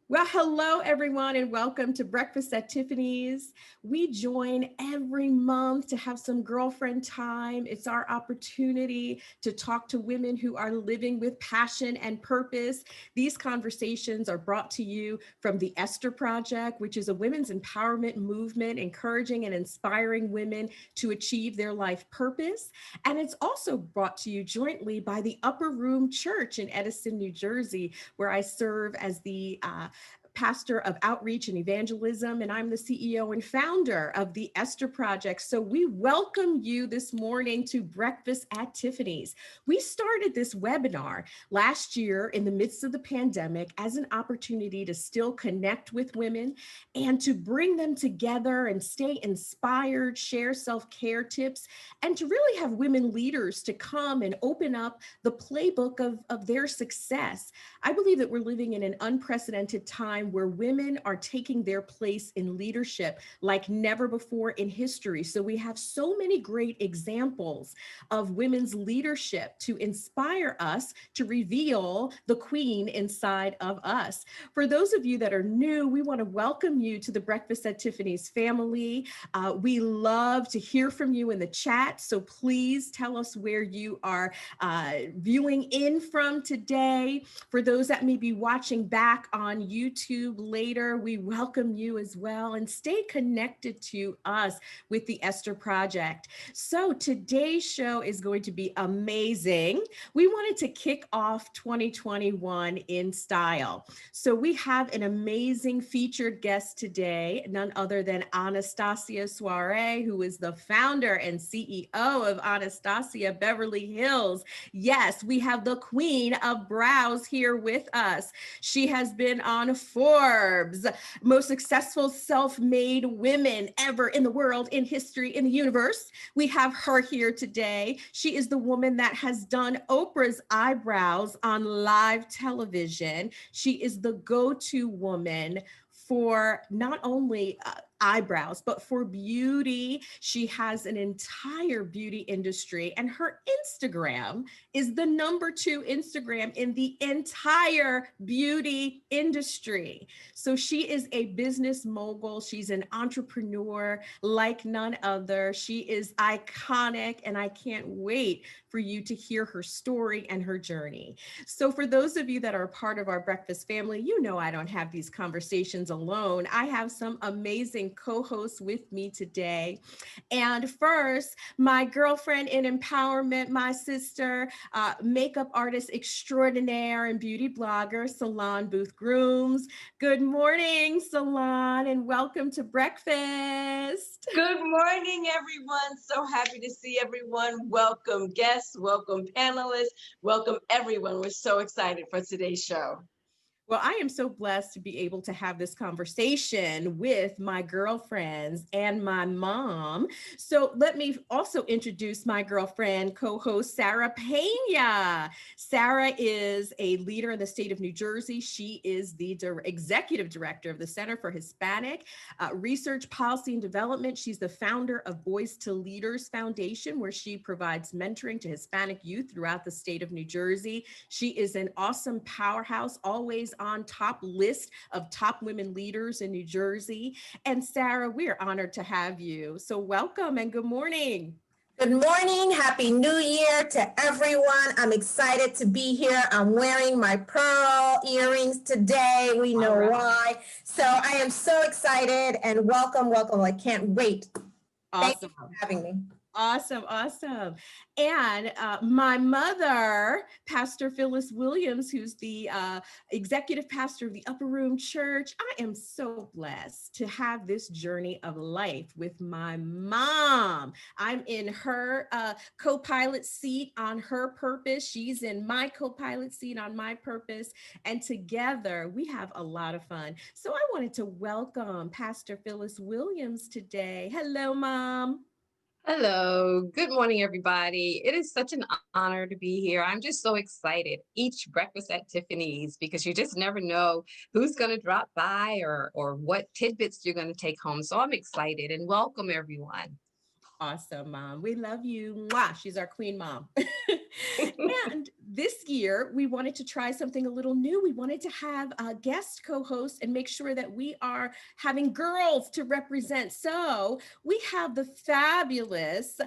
Well, hello, everyone, and welcome to Breakfast at Tiffany's. We join every month to have some girlfriend time. It's our opportunity to talk to women who are living with passion and purpose. These conversations are brought to you from the Esther Project, which is a women's empowerment movement encouraging and inspiring women to achieve their life purpose. And it's also brought to you jointly by the Upper Room Church in Edison, New Jersey, where I serve as the pastor of outreach and evangelism, and I'm the CEO and founder of the Esther Project. So we welcome you this morning to Breakfast at Tiffany's. We started this webinar last year in the midst of the pandemic as an opportunity to still connect with women and to bring them together and stay inspired, share self-care tips, and to really have women leaders to come and open up the playbook of their success. I believe that we're living in an unprecedented time where women are taking their place in leadership like never before in history. So we have so many great examples of women's leadership to inspire us to reveal the queen inside of us. For those of you that are new, we want to welcome you to the Breakfast at Tiffany's family. We love to hear from you in the chat. So please tell us where you are viewing in from today. For those that may be watching back on YouTube later, we welcome you as well, and stay connected to us with the Esther Project. So today's show is going to be amazing. We wanted to kick off 2021 in style. So we have an amazing featured guest today, none other than Anastasia Soare, who is the founder and CEO of Anastasia Beverly Hills. Yes, we have the queen of brows here with us. She has been on Forbes, most successful self-made women ever in the world, in history, in the universe. We have her here today. She is the woman that has done Oprah's eyebrows on live television. She is the go-to woman for not only eyebrows, but for beauty. She has an entire beauty industry, and her Instagram is the #2 Instagram in the entire beauty industry. So she is a business mogul. She's an entrepreneur like none other. She is iconic, and I can't wait for you to hear her story and her journey. So for those of you that are a part of our breakfast family, you know I don't have these conversations alone. I have some amazing co-hosts with me today. And first, my girlfriend in empowerment, my sister, makeup artist extraordinaire and beauty blogger, Salon Booth Grooms. Good morning, Salon, and welcome to breakfast. Good morning, everyone. So happy to see everyone. Welcome guests, welcome panelists, welcome everyone. We're so excited for today's show. Well, I am so blessed to be able to have this conversation with my girlfriends and my mom. So let me also introduce my girlfriend, co-host Sarah Pena. Sarah is a leader in the state of New Jersey. She is the executive director of the Center for Hispanic Research, Policy, and Development. She's the founder of Boys to Leaders Foundation, where she provides mentoring to Hispanic youth throughout the state of New Jersey. She is an awesome powerhouse, always on top list of top women leaders in New Jersey. And Sarah, we are honored to have you. So welcome and good morning. Good morning. Happy New Year to everyone. I'm excited to be here. I'm wearing my pearl earrings today. We know why. So I am so excited and welcome. I can't wait. Awesome. Thank you for having me. Awesome. And my mother, Pastor Phyllis Williams, who's the executive pastor of the Upper Room Church. I am so blessed to have this journey of life with my mom. I'm in her co-pilot seat on her purpose. She's in my co-pilot seat on my purpose. And together we have a lot of fun. So I wanted to welcome Pastor Phyllis Williams today. Hello, Mom. Hello, good morning, everybody. It is such an honor to be here. I'm just so excited each breakfast at Tiffany's because you just never know who's going to drop by or what tidbits you're going to take home. So I'm excited and welcome everyone. Awesome, Mom. We love you. Mwah. She's our queen mom. And this year, we wanted to try something a little new. We wanted to have a guest co-host and make sure that we are having girls to represent. So we have the fabulous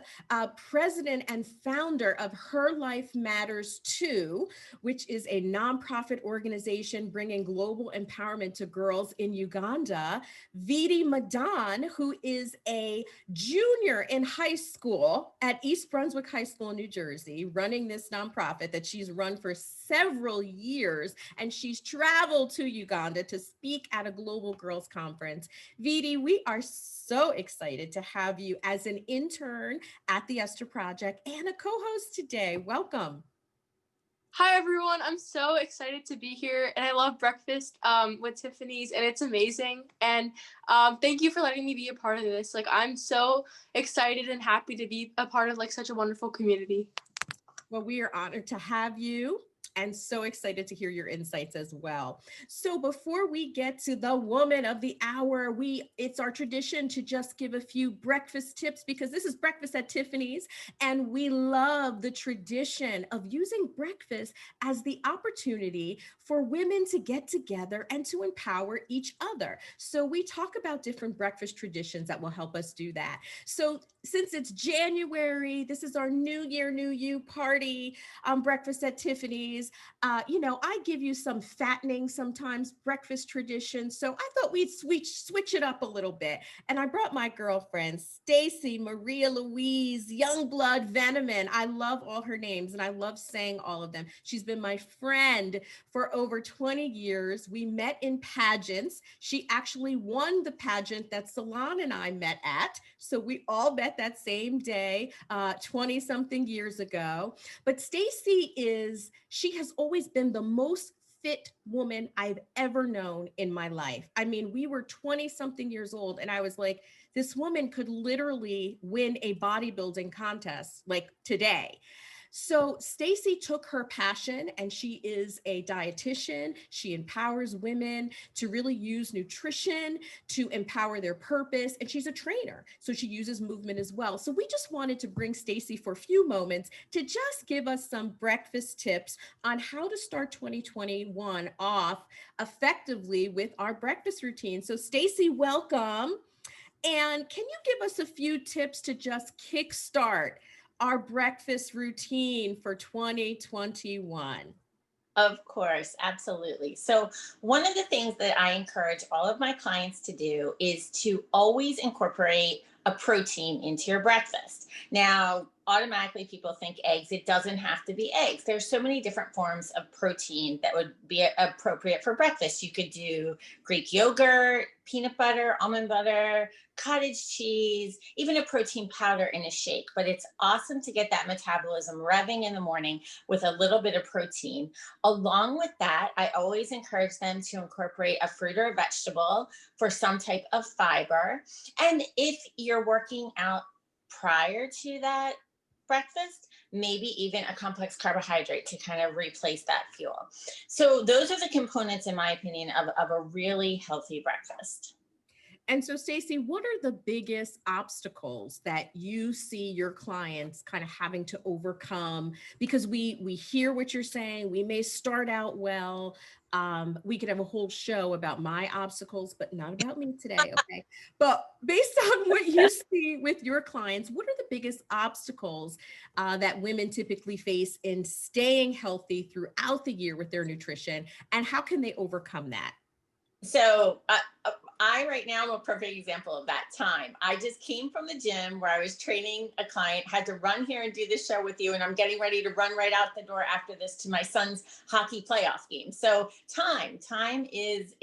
president and founder of Her Life Matters Too, which is a nonprofit organization bringing global empowerment to girls in Uganda. Vidi Madan, who is a junior in high school at East Brunswick High School in New Jersey, running this nonprofit that she's run for several years. And she's traveled to Uganda to speak at a global girls conference. Vidi, we are so excited to have you as an intern at the Esther Project and a co-host today. Welcome. Hi everyone, I'm so excited to be here and I love breakfast with Tiffany's and it's amazing. And thank you for letting me be a part of this. Like I'm so excited and happy to be a part of like such a wonderful community. Well, we are honored to have you and so excited to hear your insights as well. So before we get to the woman of the hour, it's our tradition to just give a few breakfast tips because this is Breakfast at Tiffany's and we love the tradition of using breakfast as the opportunity for women to get together and to empower each other. So we talk about different breakfast traditions that will help us do that. So since it's January, this is our New Year, New You party, Breakfast at Tiffany's. I give you some fattening sometimes breakfast traditions. So I thought we'd switch it up a little bit. And I brought my girlfriends, Stacy, Maria Louise, Youngblood, Veneman. I love all her names and I love saying all of them. She's been my friend for over 20 years. We met in pageants. She actually won the pageant that Salon and I met at. So we all met that same day, 20 something years ago. But Stacy she has always been the most fit woman I've ever known in my life. I mean, we were 20 something years old and I was like, this woman could literally win a bodybuilding contest like today. So Stacy took her passion and she is a dietitian. She empowers women to really use nutrition to empower their purpose. And she's a trainer. So she uses movement as well. So we just wanted to bring Stacy for a few moments to just give us some breakfast tips on how to start 2021 off effectively with our breakfast routine. So Stacy, welcome. And can you give us a few tips to just kickstart our breakfast routine for 2021? Of course, absolutely. So, one of the things that I encourage all of my clients to do is to always incorporate a protein into your breakfast. Now, automatically people think eggs. It doesn't have to be eggs. There's so many different forms of protein that would be appropriate for breakfast. You could do Greek yogurt, peanut butter, almond butter, cottage cheese, even a protein powder in a shake. But it's awesome to get that metabolism revving in the morning with a little bit of protein. Along with that, I always encourage them to incorporate a fruit or a vegetable for some type of fiber. And if you're working out prior to that breakfast, maybe even a complex carbohydrate to kind of replace that fuel. So those are the components, in my opinion, of a really healthy breakfast. And so, Stacey, what are the biggest obstacles that you see your clients kind of having to overcome? Because we hear what you're saying. We may start out well. We could have a whole show about my obstacles, but not about me today. Okay. But based on what you see with your clients, what are the biggest obstacles that women typically face in staying healthy throughout the year with their nutrition? And how can they overcome that? So I right now am a perfect example of that time. I just came from the gym where I was training a client, had to run here and do this show with you, and I'm getting ready to run right out the door after this to my son's hockey playoff game. So time is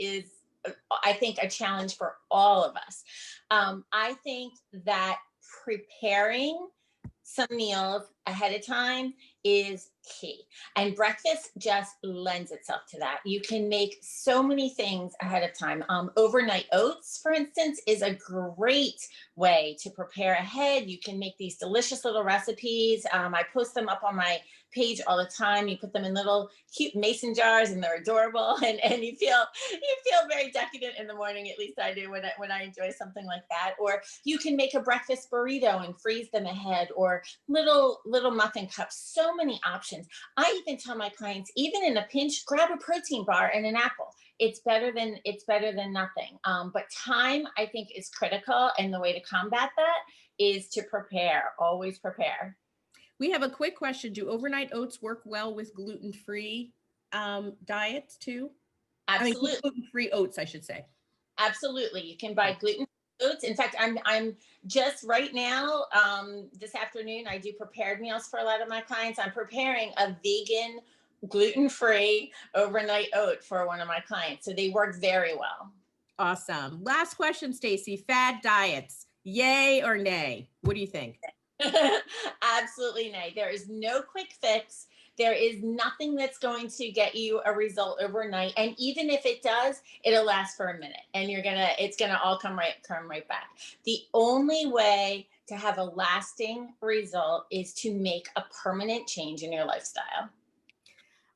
I think a challenge for all of us. I think that preparing some meals ahead of time is key. And breakfast just lends itself to that. You can make so many things ahead of time. Overnight oats, for instance, is a great way to prepare ahead. You can make these delicious little recipes. I post them up on my page all the time. You put them in little cute mason jars and they're adorable, and you feel very decadent in the morning. At least I do when I enjoy something like that. Or you can make a breakfast burrito and freeze them ahead, or little little muffin cups, so many options. I even tell my clients, even in a pinch, grab a protein bar and an apple. It's better than nothing. But time, I think, is critical, and the way to combat that is to prepare. Always prepare. We have a quick question. Do overnight oats work well with gluten-free diets too? I mean, Absolutely. gluten-free oats, I should say. Absolutely. You can buy gluten oats. In fact, I'm just right now, this afternoon, I do prepared meals for a lot of my clients. I'm preparing a vegan, gluten-free overnight oat for one of my clients. So they work very well. Awesome. Last question, Stacy. Fad diets, yay or nay? What do you think? Absolutely nay. There is no quick fix. There is nothing that's going to get you a result overnight. And even if it does, it'll last for a minute, and it's gonna all come right back. The only way to have a lasting result is to make a permanent change in your lifestyle.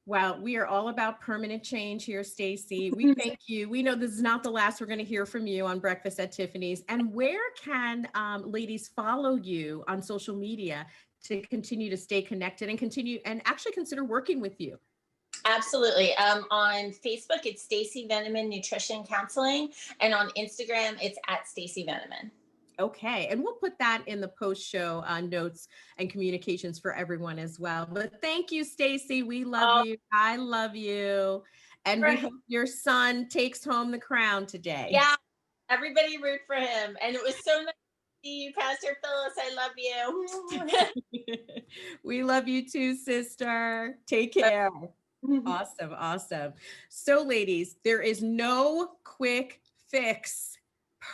Well, we are all about permanent change here, Stacy. We thank you. We know this is not the last we're going to hear from you on Breakfast at Tiffany's. And where can ladies follow you on social media to continue to stay connected and continue and actually consider working with you? Absolutely. On Facebook, it's Stacy Veneman Nutrition Counseling, and on Instagram, it's at Stacy Veneman. Okay, and we'll put that in the post-show notes and communications for everyone as well. But thank you, Stacy. We love you. I love you. And we hope your son takes home the crown today. Yeah, everybody root for him. And it was so nice to see you, Pastor Phyllis. I love you. We love you too, sister. Take care. Awesome, awesome. So, ladies, there is no quick fix.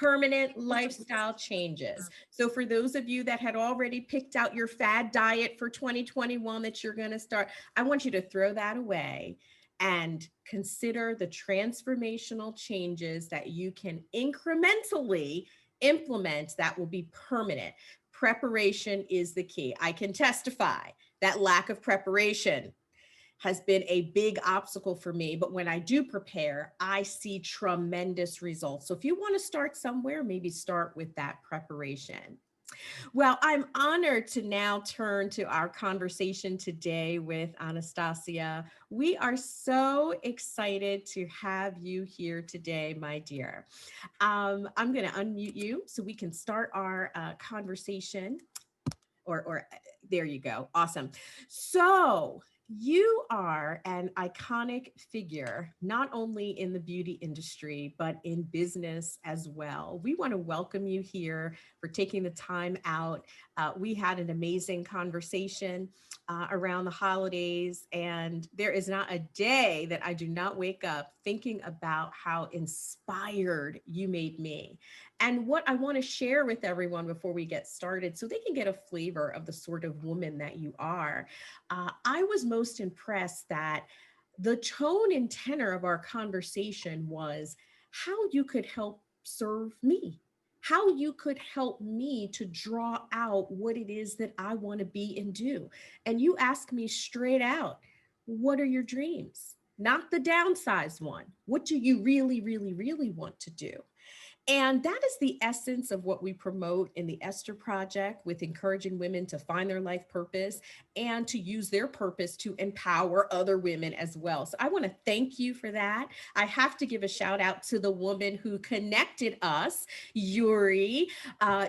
Permanent lifestyle changes. So for those of you that had already picked out your fad diet for 2021 that you're going to start, I want you to throw that away and consider the transformational changes that you can incrementally implement that will be permanent. Preparation is the key. I can testify that lack of preparation has been a big obstacle for me. But when I do prepare, I see tremendous results. So if you want to start somewhere, maybe start with that preparation. Well, I'm honored to now turn to our conversation today with Anastasia. We are so excited to have you here today, my dear. I'm going to unmute you so we can start our conversation. Or there you go. Awesome. So you are an iconic figure, not only in the beauty industry, but in business as well. We want to welcome you here for taking the time out. We had an amazing conversation around the holidays, and there is not a day that I do not wake up thinking about how inspired you made me. And what I want to share with everyone before we get started, so they can get a flavor of the sort of woman that you are. I was most impressed that the tone and tenor of our conversation was how you could help serve me, how you could help me to draw out what it is that I want to be and do. And you asked me straight out, what are your dreams? Not the downsized one. What do you really, really, really want to do? And that is the essence of what we promote in the Esther Project, with encouraging women to find their life purpose and to use their purpose to empower other women as well. So I want to thank you for that. I have to give a shout out to the woman who connected us, Yuri.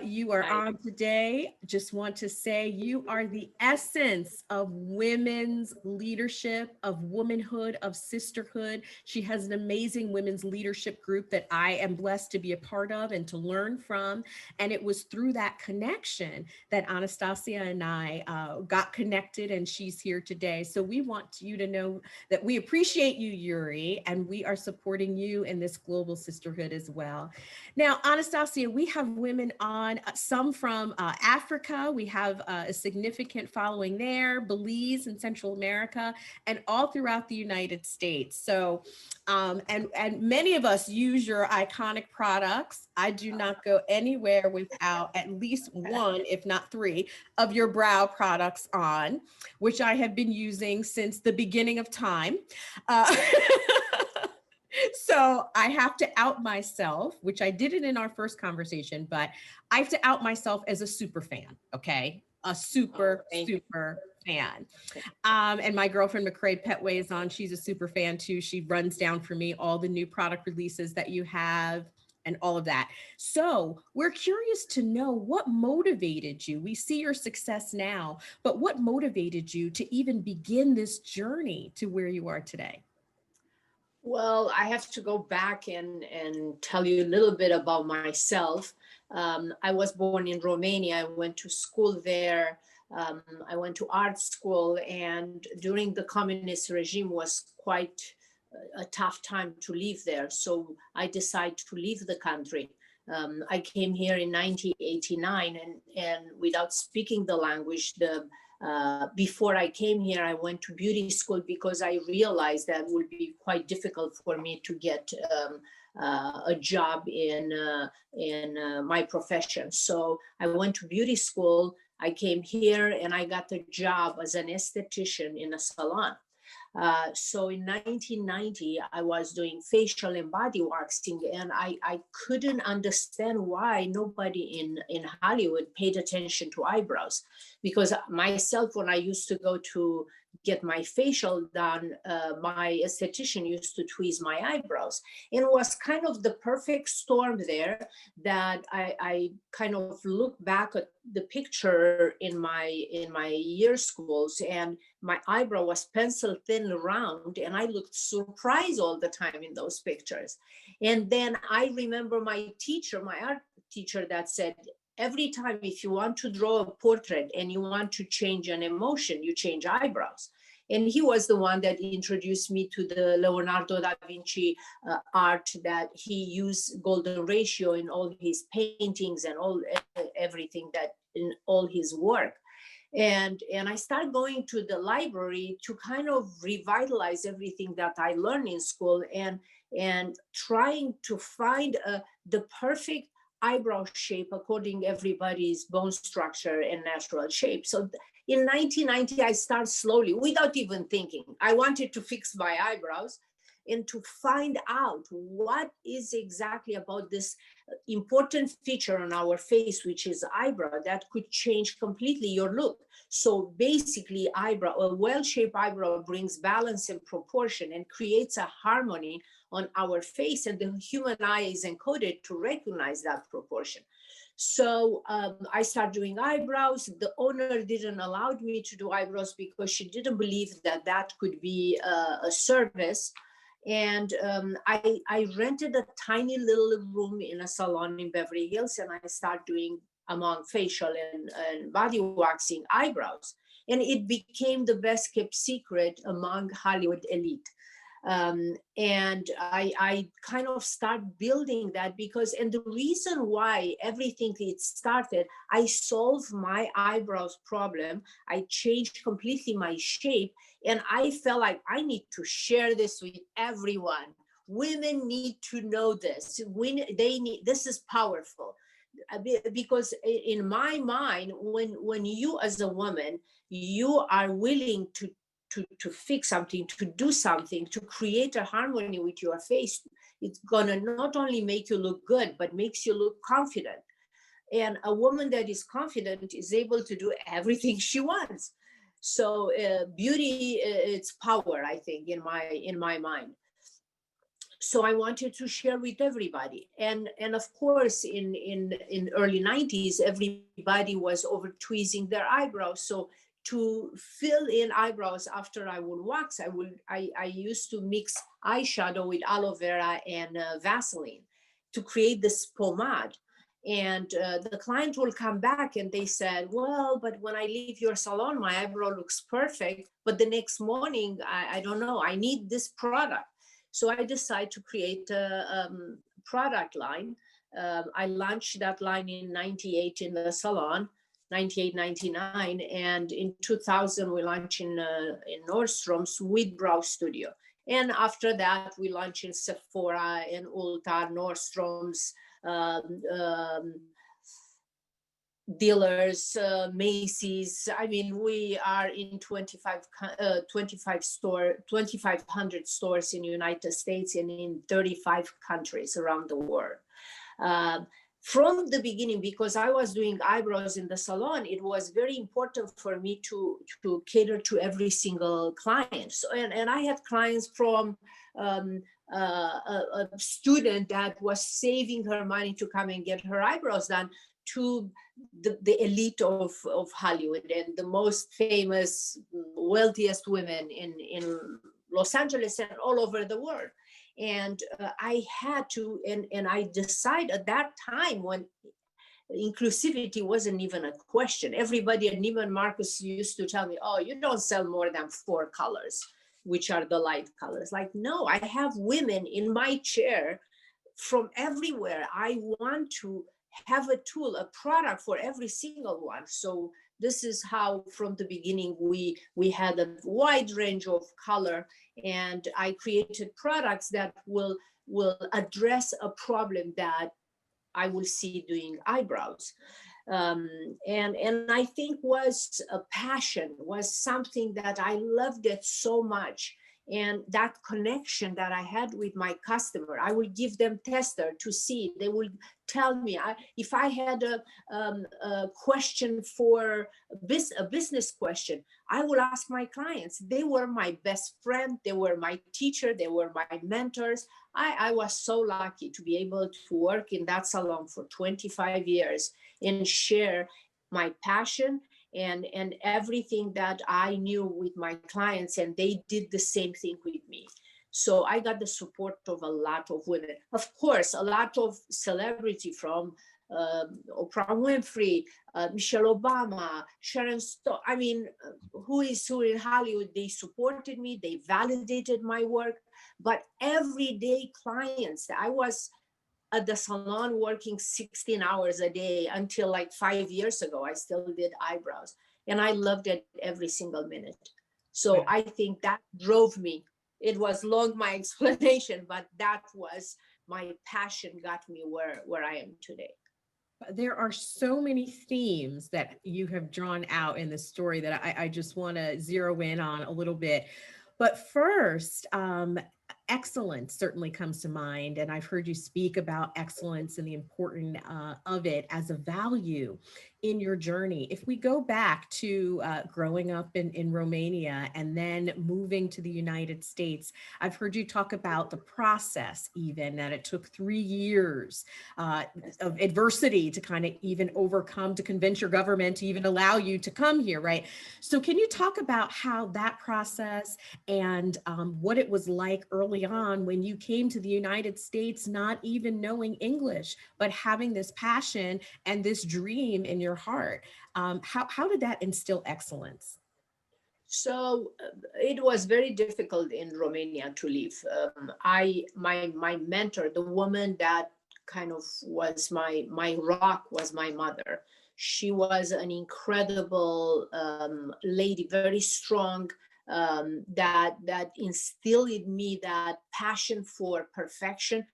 You are on today. Just want to say you are the essence of women's leadership, of womanhood, of sisterhood. She has an amazing women's leadership group that I am blessed to be a part of and to learn from. And it was through that connection that Anastasia and I got connected, and she's here today. So we want you to know that we appreciate you, Yuri, and we are supporting you in this global sisterhood as well. Now, Anastasia, we have women on, some from Africa. We have a significant following there, Belize and Central America, and all throughout the United States. So, and many of us use your iconic products. I do not go anywhere without at least one, if not three, of your brow products on, which I have been using since the beginning of time. So I have to out myself, which I didn't in our first conversation, but I have to out myself as a super fan. Okay. a super, thank you. super fan. And my girlfriend McCrae Petway is on. She's a super fan too. She runs down for me all the new product releases that you have and all of that. So we're curious to know what motivated you. We see your success now, but what motivated you to even begin this journey to where you are today? Well, I have to go back and tell you a little bit about myself. I was born in Romania. I went to school there. I went to art school, and during the communist regime was quite a tough time to live there. So I decided to leave the country. I came here in 1989, and without speaking the language, before I came here, I went to beauty school because I realized that it would be quite difficult for me to get a job in my profession. So I went to beauty school. I came here and I got a job as an esthetician in a salon. So in 1990, I was doing facial and body waxing, and I couldn't understand why nobody in Hollywood paid attention to eyebrows. Because myself, when I used to go to get my facial done, my esthetician used to tweeze my eyebrows. And it was kind of the perfect storm there that I kind of look back at the picture in my year schools, and my eyebrow was pencil thin round, and I looked surprised all the time in those pictures. And then I remember my teacher, my art teacher, that said, every time if you want to draw a portrait and you want to change an emotion, you change eyebrows. And he was the one that introduced me to the Leonardo da Vinci art, that he used golden ratio in all his paintings and everything that in all his work. And I started going to the library to kind of revitalize everything that I learned in school, and trying to find the perfect eyebrow shape according everybody's bone structure and natural shape. So in 1990, I started slowly, without even thinking. I wanted to fix my eyebrows and to find out what is exactly about this important feature on our face, which is eyebrow, that could change completely your look. So basically, eyebrow, a well-shaped eyebrow brings balance and proportion and creates a harmony on our face, and the human eye is encoded to recognize that proportion. So I started doing eyebrows. The owner didn't allow me to do eyebrows because she didn't believe that that could be a service. And I rented a tiny little room in a salon in Beverly Hills, and I started doing, among facial and body waxing, eyebrows. And it became the best kept secret among Hollywood elite. And I kind of start building that because, and the reason why everything it started, I solved my eyebrows problem. I changed completely my shape, and I felt like I need to share this with everyone. Women need to know this. They need, this is powerful. Because in my mind, when you as a woman, you are willing to fix something, to do something, to create a harmony with your face, it's gonna not only make you look good, but makes you look confident. And a woman that is confident is able to do everything she wants. So beauty, it's power, I think, in my mind. So I wanted to share with everybody. And of course, in early 90s, everybody was over tweezing their eyebrows. So to fill in eyebrows after I would wax, I used to mix eyeshadow with aloe vera and Vaseline to create this pomade. And the client will come back and they said, well, but when I leave your salon, my eyebrow looks perfect. But the next morning, I don't know, I need this product. So I decided to create a product line. I launched that line in 98 in the salon, 98, 99. And in 2000, we launched in Nordstrom's with Brow Studio. And after that, we launched in Sephora and Ulta, Nordstrom's, dealers, Macy's. I mean, we are in 2,500 stores in the United States and in 35 countries around the world. from the beginning, because I was doing eyebrows in the salon, it was very important for me to cater to every single client. So, and I had clients from a student that was saving her money to come and get her eyebrows done, to the elite of Hollywood and the most famous, wealthiest women in Los Angeles and all over the world. And I had to, and I decided at that time when inclusivity wasn't even a question. Everybody at Neiman Marcus used to tell me, oh, you don't sell more than 4 colors, which are the light colors. Like, no, I have women in my chair from everywhere. I want to have a tool, a product for every single one. So this is how from the beginning we had a wide range of color, and I created products that will address a problem that I will see doing eyebrows. And I think was a passion, was something that I loved it so much. And that connection that I had with my customer, I will give them tester to see. They will tell me if I had a question for a business question, I will ask my clients. They were my best friend. They were my teacher. They were my mentors. I was so lucky to be able to work in that salon for 25 years and share my passion and everything that I knew with my clients, and they did the same thing with me. So I got the support of a lot of women. Of course, a lot of celebrity from Oprah Winfrey, Michelle Obama, Sharon Stone. I mean, who is who in Hollywood? They supported me. They validated my work. But everyday clients, I was at the salon working 16 hours a day until like 5 years ago. I still did eyebrows, and I loved it every single minute. So I think that drove me. It was long, my explanation, but that was my passion, got me where I am today. There are so many themes that you have drawn out in the story that I just want to zero in on a little bit. But first, excellence certainly comes to mind. And I've heard you speak about excellence and the importance of it as a value in your journey. If we go back to growing up in Romania and then moving to the United States, I've heard you talk about the process, even that it took 3 years of adversity to kind of even overcome, to convince your government to even allow you to come here, right? So can you talk about how that process and what it was like early on when you came to the United States, not even knowing English, but having this passion and this dream in your heart? How did that instill excellence? So it was very difficult in Romania to live. My mentor, the woman that kind of was my rock, was my mother. She was an incredible lady, very strong, that instilled in me that passion for perfection.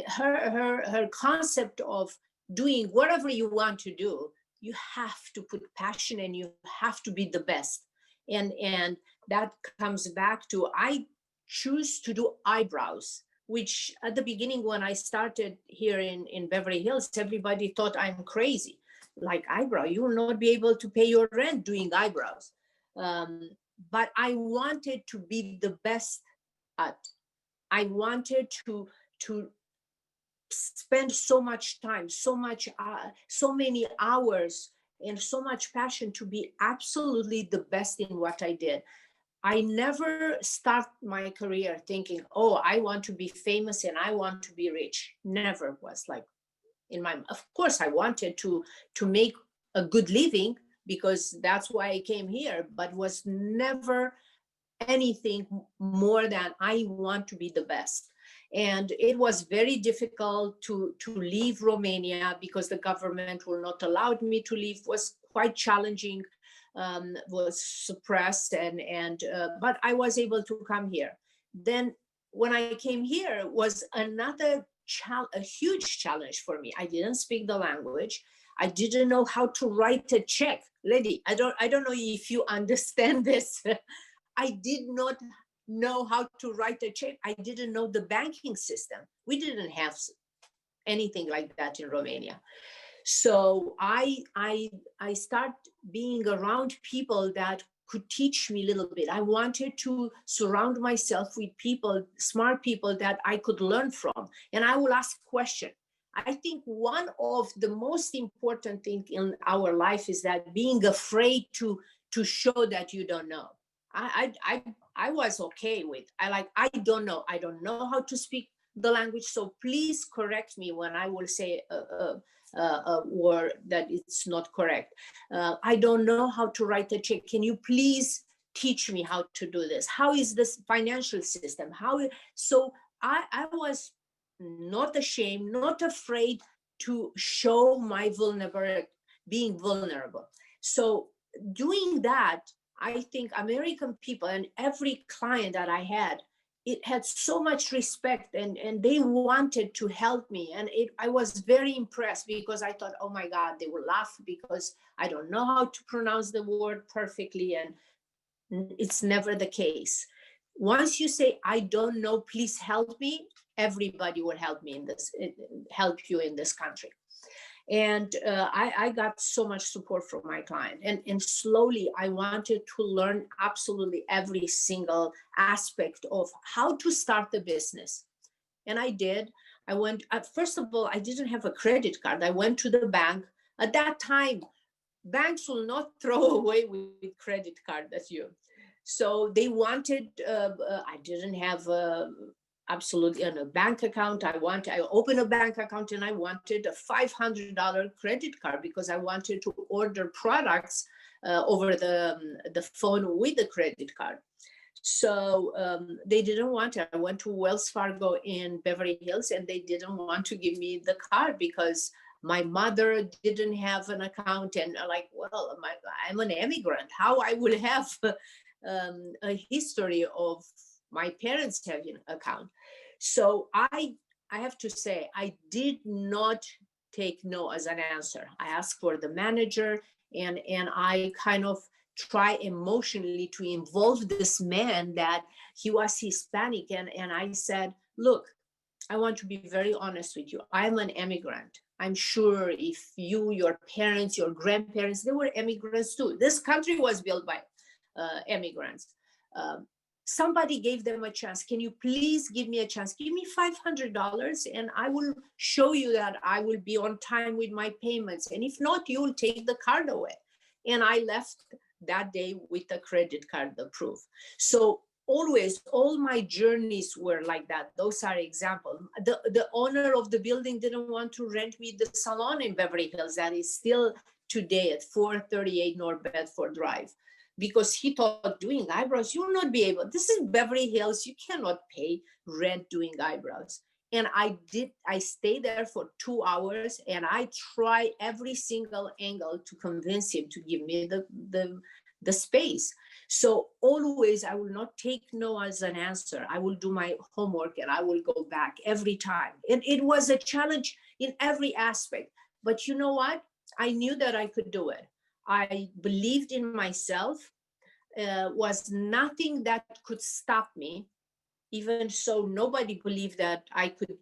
Her concept of doing whatever you want to do, you have to put passion and you have to be the best. And that comes back to, I choose to do eyebrows, which at the beginning when I started here in Beverly Hills, everybody thought I'm crazy. Like, eyebrow, you will not be able to pay your rent doing eyebrows. But I wanted to be the best at. I wanted to spend so much time, so many hours and so much passion to be absolutely the best in what I did. I never start my career thinking, oh, I want to be famous and I want to be rich. Never was like in my, of course I wanted to make a good living because that's why I came here, but was never anything more than I want to be the best. And it was very difficult to leave Romania because the government will not allow me to leave. Was quite challenging, was suppressed, but I was able to come here. Then when I came here was another a huge challenge for me. I didn't speak the language. I didn't know how to write a check. Lady, I don't know if you understand this. I did not know how to write a check. I didn't know the banking system. We didn't have anything like that in Romania. So I start being around people that could teach me a little bit. I wanted to surround myself with people, smart people that I could learn from, and I will ask questions. I think one of the most important things in our life is that being afraid to show that you don't know. I was okay with. I don't know. I don't know how to speak the language. So please correct me when I will say a word that it's not correct. I don't know how to write a check. Can you please teach me how to do this? How is this financial system? So I was not ashamed, not afraid to show my vulnerability, being vulnerable. So doing that, I think American people and every client that I had, it had so much respect, and they wanted to help me. And I was very impressed, because I thought, oh my God, they will laugh because I don't know how to pronounce the word perfectly. And it's never the case. Once you say, I don't know, please help me, everybody will help me in this, help you in this country. And I got so much support from my client. And slowly I wanted to learn absolutely every single aspect of how to start the business. And I did. I went, first of all, I didn't have a credit card. I went to the bank. At that time, banks will not throw away with credit card at you. So they wanted, I didn't have absolutely on a bank account. I opened a bank account, and I wanted a $500 credit card because I wanted to order products over the phone with the credit card. So they didn't want it. I went to Wells Fargo in Beverly Hills, and they didn't want to give me the card because my mother didn't have an account. And like, well, I'm an immigrant. How I would have a history of my parents having an account. So I have to say, I did not take no as an answer. I asked for the manager, and I kind of try emotionally to involve this man that he was Hispanic. And I said, look, I want to be very honest with you. I'm an immigrant. I'm sure if your parents, your grandparents, they were immigrants too. This country was built by immigrants. Somebody gave them a chance. Can you please give me a chance? Give me $500 and I will show you that I will be on time with my payments. And if not, you will take the card away. And I left that day with a credit card approved. So always, all my journeys were like that. Those are examples. The owner of the building didn't want to rent me the salon in Beverly Hills that is still today at 438 North Bedford Drive. Because he thought doing eyebrows, you will not be able. This is Beverly Hills. You cannot pay rent doing eyebrows. And I stayed there for 2 hours and I tried every single angle to convince him to give me the space. So always I will not take no as an answer. I will do my homework and I will go back every time. And it was a challenge in every aspect. But you know what? I knew that I could do it. I believed in myself. Was nothing that could stop me. Even so, nobody believed that I could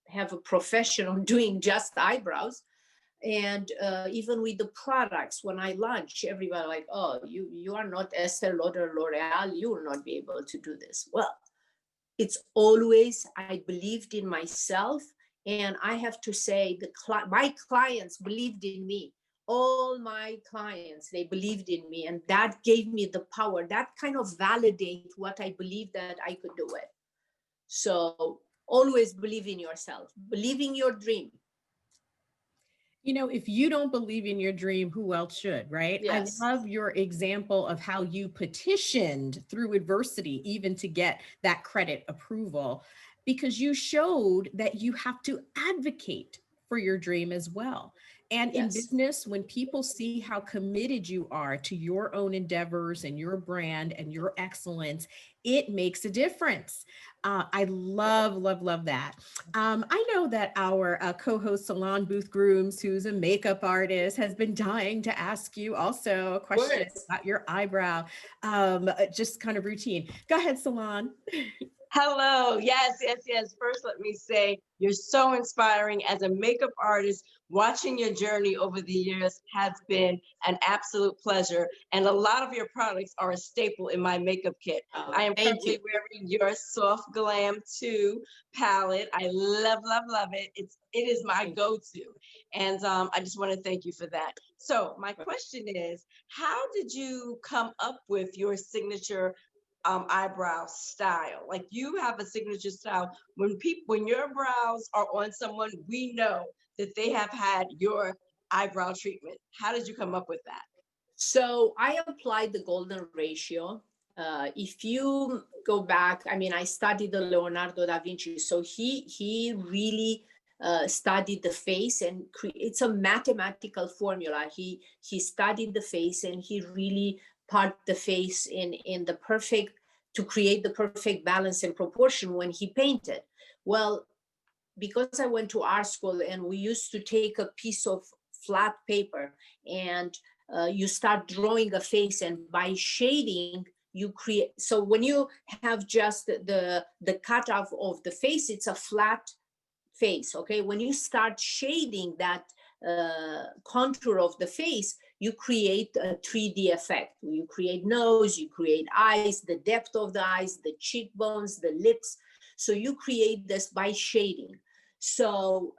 have a profession on doing just eyebrows. And even with the products, when I launch, everybody like, oh, you are not Estee Lauder, L'Oreal, you will not be able to do this. Well, it's always, I believed in myself. And I have to say, my clients believed in me. All my clients, they believed in me, and that gave me the power. That kind of validates what I believe that I could do it. So always believe in yourself, believe in your dream. You know, if you don't believe in your dream, who else should, right? Yes. I love your example of how you petitioned through adversity, even to get that credit approval, because you showed that you have to advocate for your dream as well. And in Yes. business, when people see how committed you are to your own endeavors and your brand and your excellence, it makes a difference. I love that. I know that our co-host Salon Booth Grooms, who's a makeup artist, has been dying to ask you also a question about your eyebrow, just kind of routine. Go ahead, Salon. Hello. Yes, yes, yes. First, let me say you're so inspiring as a makeup artist. Watching your journey over the years has been an absolute pleasure. And a lot of your products are a staple in my makeup kit. I am Thank currently you. wearing your Soft Glam 2 palette. I love, love, love it. It is my go-to. And I just want to thank you for that. So my question is, how did you come up with your signature eyebrow style? Like you have a signature style. When your brows are on someone, we know that they have had your eyebrow treatment. How did you come up with that? So I applied the golden ratio. If you go back, I mean, I studied the Leonardo da Vinci, so he really studied the face, and it's a mathematical formula. He studied the face, and he really part the face in the perfect, to create the perfect balance and proportion when he painted. Well, because I went to art school, and we used to take a piece of flat paper, and you start drawing a face, and by shading you create. So when you have just the cutoff of the face, it's a flat face. Okay, when you start shading that contour of the face, you create a 3D effect. You create nose, you create eyes, the depth of the eyes, the cheekbones, the lips. So you create this by shading. So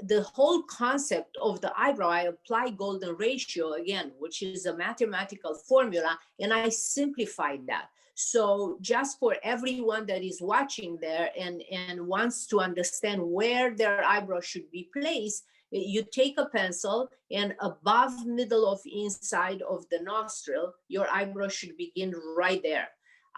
the whole concept of the eyebrow, I apply golden ratio again, which is a mathematical formula, and I simplified that. So just for everyone that is watching there and wants to understand where their eyebrow should be placed, you take a pencil, and above middle of inside of the nostril, your eyebrow should begin right there.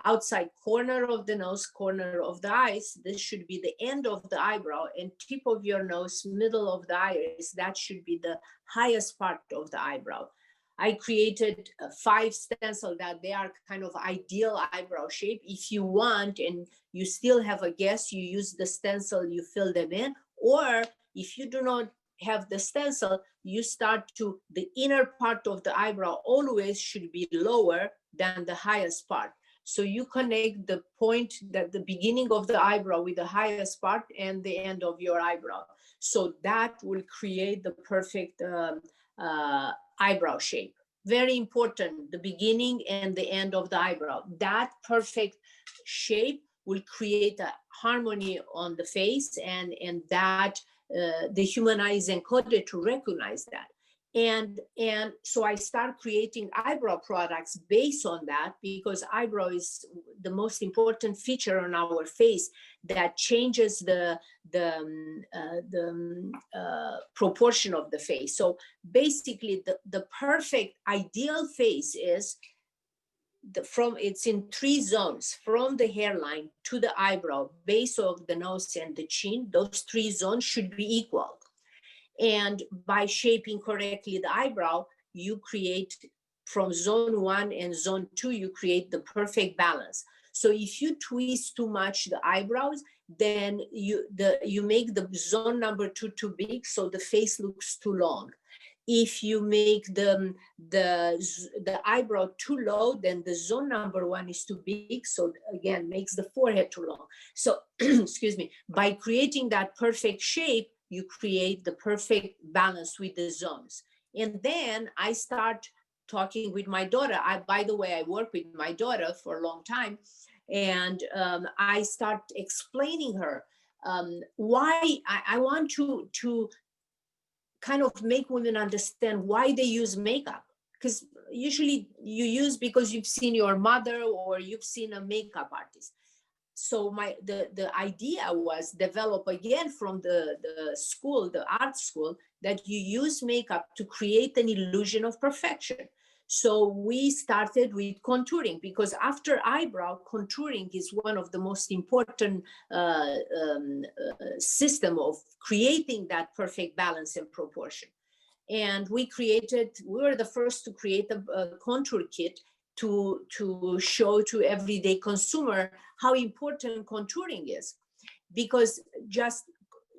Outside corner of the nose, corner of the eyes, this should be the end of the eyebrow, and tip of your nose, middle of the iris, that should be the highest part of the eyebrow. I created 5 stencils that they are kind of ideal eyebrow shape. If you want and you still have a guess, you use the stencil, you fill them in. Or if you do not have the stencil, you start to, the inner part of the eyebrow always should be lower than the highest part. So you connect the point, that the beginning of the eyebrow with the highest part and the end of your eyebrow. So that will create the perfect eyebrow shape. Very important, the beginning and the end of the eyebrow. That perfect shape will create a harmony on the face, and that the human eye is encoded to recognize that. And so I start creating eyebrow products based on that, because eyebrow is the most important feature on our face that changes the proportion of the face. So basically, the perfect ideal face is it's in 3 zones, from the hairline to the eyebrow, base of the nose and the chin. Those 3 zones should be equal. And by shaping correctly the eyebrow, you create from zone 1 and zone 2, you create the perfect balance. So if you twist too much the eyebrows, then you make the zone number 2 too big, so the face looks too long. If you make the eyebrow too low, then the zone number 1 is too big, so again makes the forehead too long. So excuse me, by creating that perfect shape, you create the perfect balance with the zones. And then I start talking with my daughter. By the way, I work with my daughter for a long time, and I start explaining her why I want to kind of make women understand why they use makeup. Because usually you use because you've seen your mother or you've seen a makeup artist. So the idea was developed again from the school, the art school, that you use makeup to create an illusion of perfection. So we started with contouring, because after eyebrow, contouring is one of the most important system of creating that perfect balance and proportion. And we were the first to create a contour kit to show to everyday consumer how important contouring is. Because just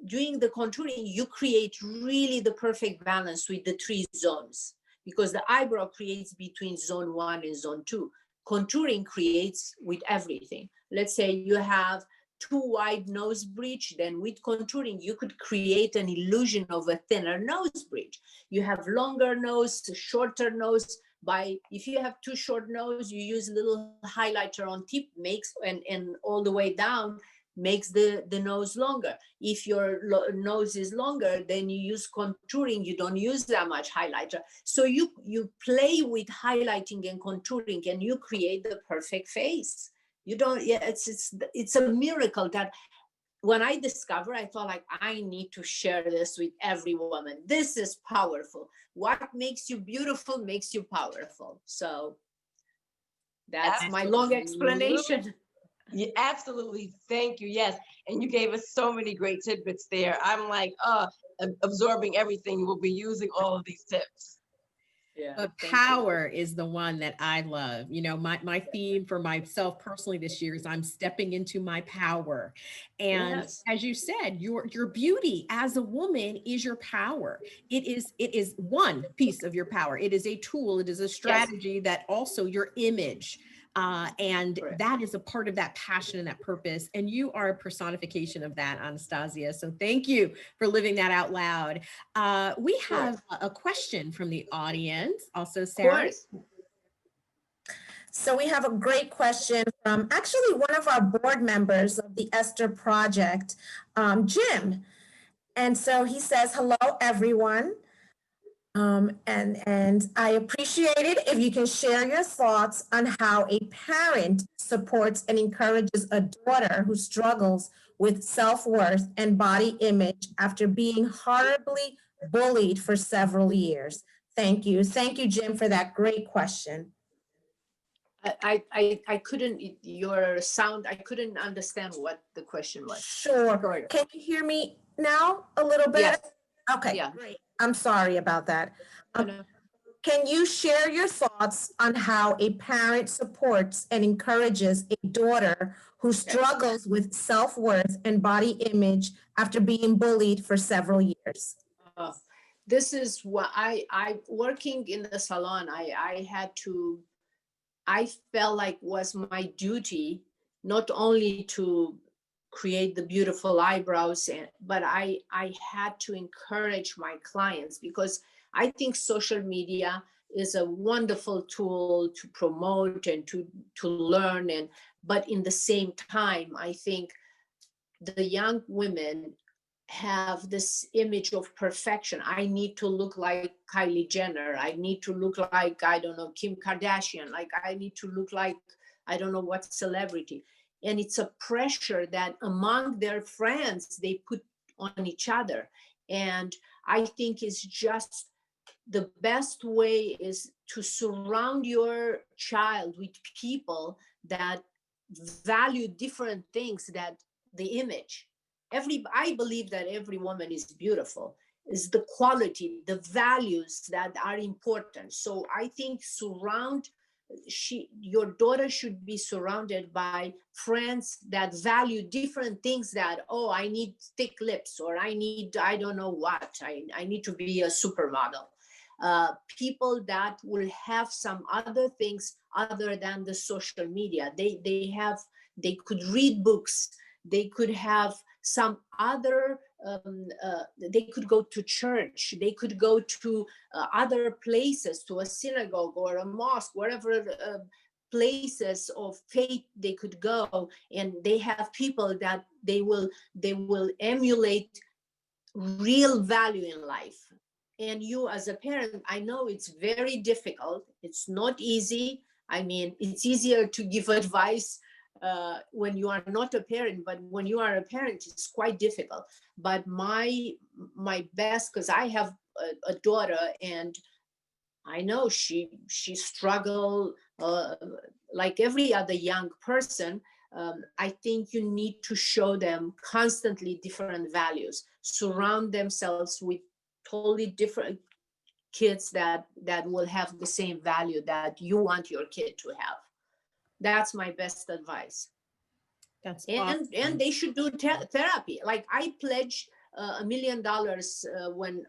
doing the contouring, you create really the perfect balance with the 3 zones, because the eyebrow creates between zone 1 and zone 2. contouring creates with everything. Let's say you have too wide nose bridge, then with contouring, you could create an illusion of a thinner nose bridge. You have longer nose, shorter nose. If you have too short nose, you use little highlighter on tip, makes and all the way down, makes the nose longer. If your nose is longer, then you use contouring, you don't use that much highlighter. So you play with highlighting and contouring, and you create the perfect face. You don't, yeah, it's a miracle that when I discovered, I thought like, I need to share this with every woman. This is powerful. What makes you beautiful makes you powerful. So that's my long explanation. Yeah, absolutely. Thank you. Yes. And you gave us so many great tidbits there. I'm like, absorbing everything. We'll be using all of these tips. Yeah, But power is the one that I love. You know, my theme for myself personally this year is I'm stepping into my power. And yes. as you said, your beauty as a woman is your power. It is one piece of your power. It is a tool, it is a strategy that also your image. And Correct. that is a part of that passion and that purpose. And you are a personification of that, Anastasia. So thank you for living that out loud. We have a question from the audience. Also, Sarah. So we have a great question from actually one of our board members of the Esther Project, Jim. And so he says, hello, everyone. And I appreciate it if you can share your thoughts on how a parent supports and encourages a daughter who struggles with self-worth and body image after being horribly bullied for several years. Thank you. Thank you, Jim, for that great question. I couldn't, your sound, I couldn't understand what the question was. Sure. Can you hear me now a little bit? Yes. Okay, Yeah. great. I'm sorry about that. No. Can you share your thoughts on how a parent supports and encourages a daughter who struggles with self-worth and body image after being bullied for several years? This is what I working in the salon, I felt like was my duty, not only to create the beautiful eyebrows, but I had to encourage my clients, because I think social media is a wonderful tool to promote and to learn, but in the same time, I think the young women have this image of perfection. I need to look like Kylie Jenner. I need to look like, I don't know, Kim Kardashian. Like I need to look like, I don't know what celebrity. And it's a pressure that among their friends, they put on each other. And I think it's just the best way is to surround your child with people that value different things, that the image. I believe that every woman is beautiful. Is the quality, the values that are important. So I think your daughter should be surrounded by friends that value different things, that, oh, I need thick lips, or I need, I don't know what, I need to be a supermodel. People that will have some other things other than the social media. They could read books, they could have some other, they could go to church, they could go to other places, to a synagogue or a mosque, wherever places of faith they could go, and they have people that they will emulate real value in life. And you as a parent, I know it's very difficult, it's not easy. I mean, it's easier to give advice when you are not a parent, but when you are a parent, it's quite difficult. But my best, because I have a daughter, and I know she struggled like every other young person. I think you need to show them constantly different values, surround themselves with totally different kids that will have the same value that you want your kid to have. That's my best advice. That's awesome. And they should do therapy. Like I pledged $1 million when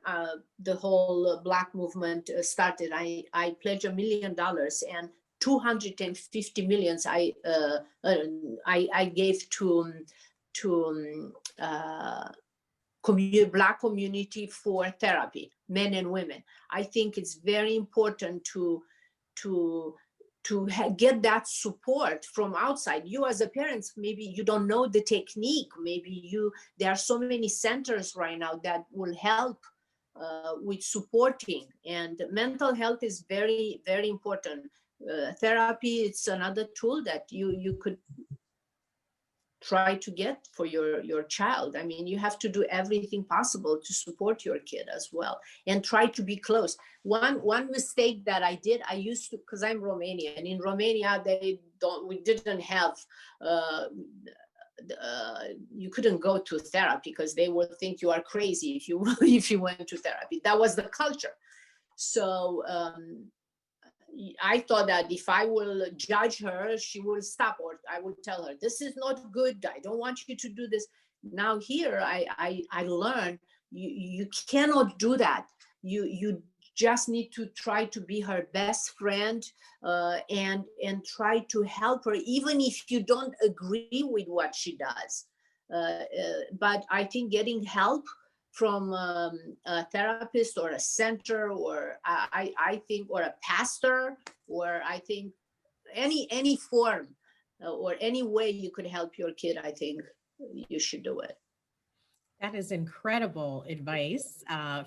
the whole Black movement started. I pledged $1 million, and 250 millions I gave to Black community for therapy, men and women. I think it's very important to get that support from outside. You as a parent, maybe you don't know the technique. Maybe there are so many centers right now that will help with supporting, and mental health is very, very important. Therapy, it's another tool that you could try to get for your child. I mean, you have to do everything possible to support your kid as well, and try to be close. One mistake that I did, I used to, because I'm Romanian, and in Romania we didn't have you couldn't go to therapy because they would think you are crazy if you if you went to therapy. That was the culture. So I thought that if I will judge her, she will stop, or I will tell her, this is not good. I don't want you to do this. Now here, I learned you cannot do that. You just need to try to be her best friend, and try to help her, even if you don't agree with what she does. But I think getting help from a therapist or a center, or I think, or a pastor, or I think any form or any way you could help your kid, I think you should do it. That is incredible advice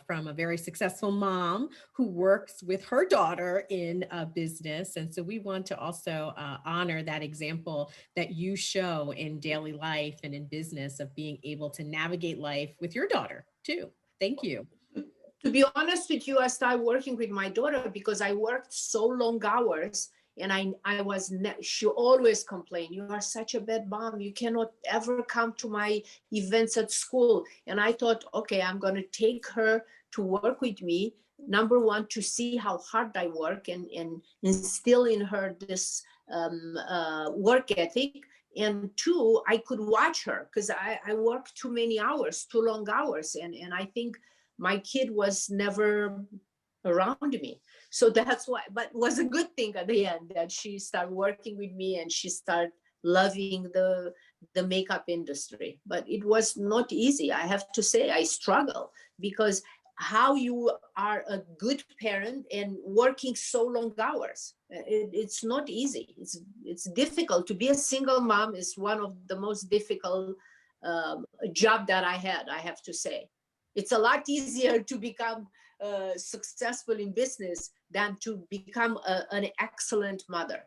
from a very successful mom who works with her daughter in a business. And so we want to also honor that example that you show in daily life and in business of being able to navigate life with your daughter too. Thank you. To be honest with you, I started working with my daughter because I worked so long hours. And she always complained, you are such a bad mom. You cannot ever come to my events at school. And I thought, okay, I'm going to take her to work with me. Number one, to see how hard I work and instill in her this work ethic. And two, I could watch her because I worked too many hours, too long hours. And I think my kid was never around me. So that's why, but it was a good thing at the end that she started working with me and she started loving the makeup industry. But it was not easy. I have to say, I struggle because how you are a good parent and working so long hours, it's not easy. It's difficult to be a single mom. Is one of the most difficult job that I had, I have to say. It's a lot easier to become successful in business than to become an excellent mother.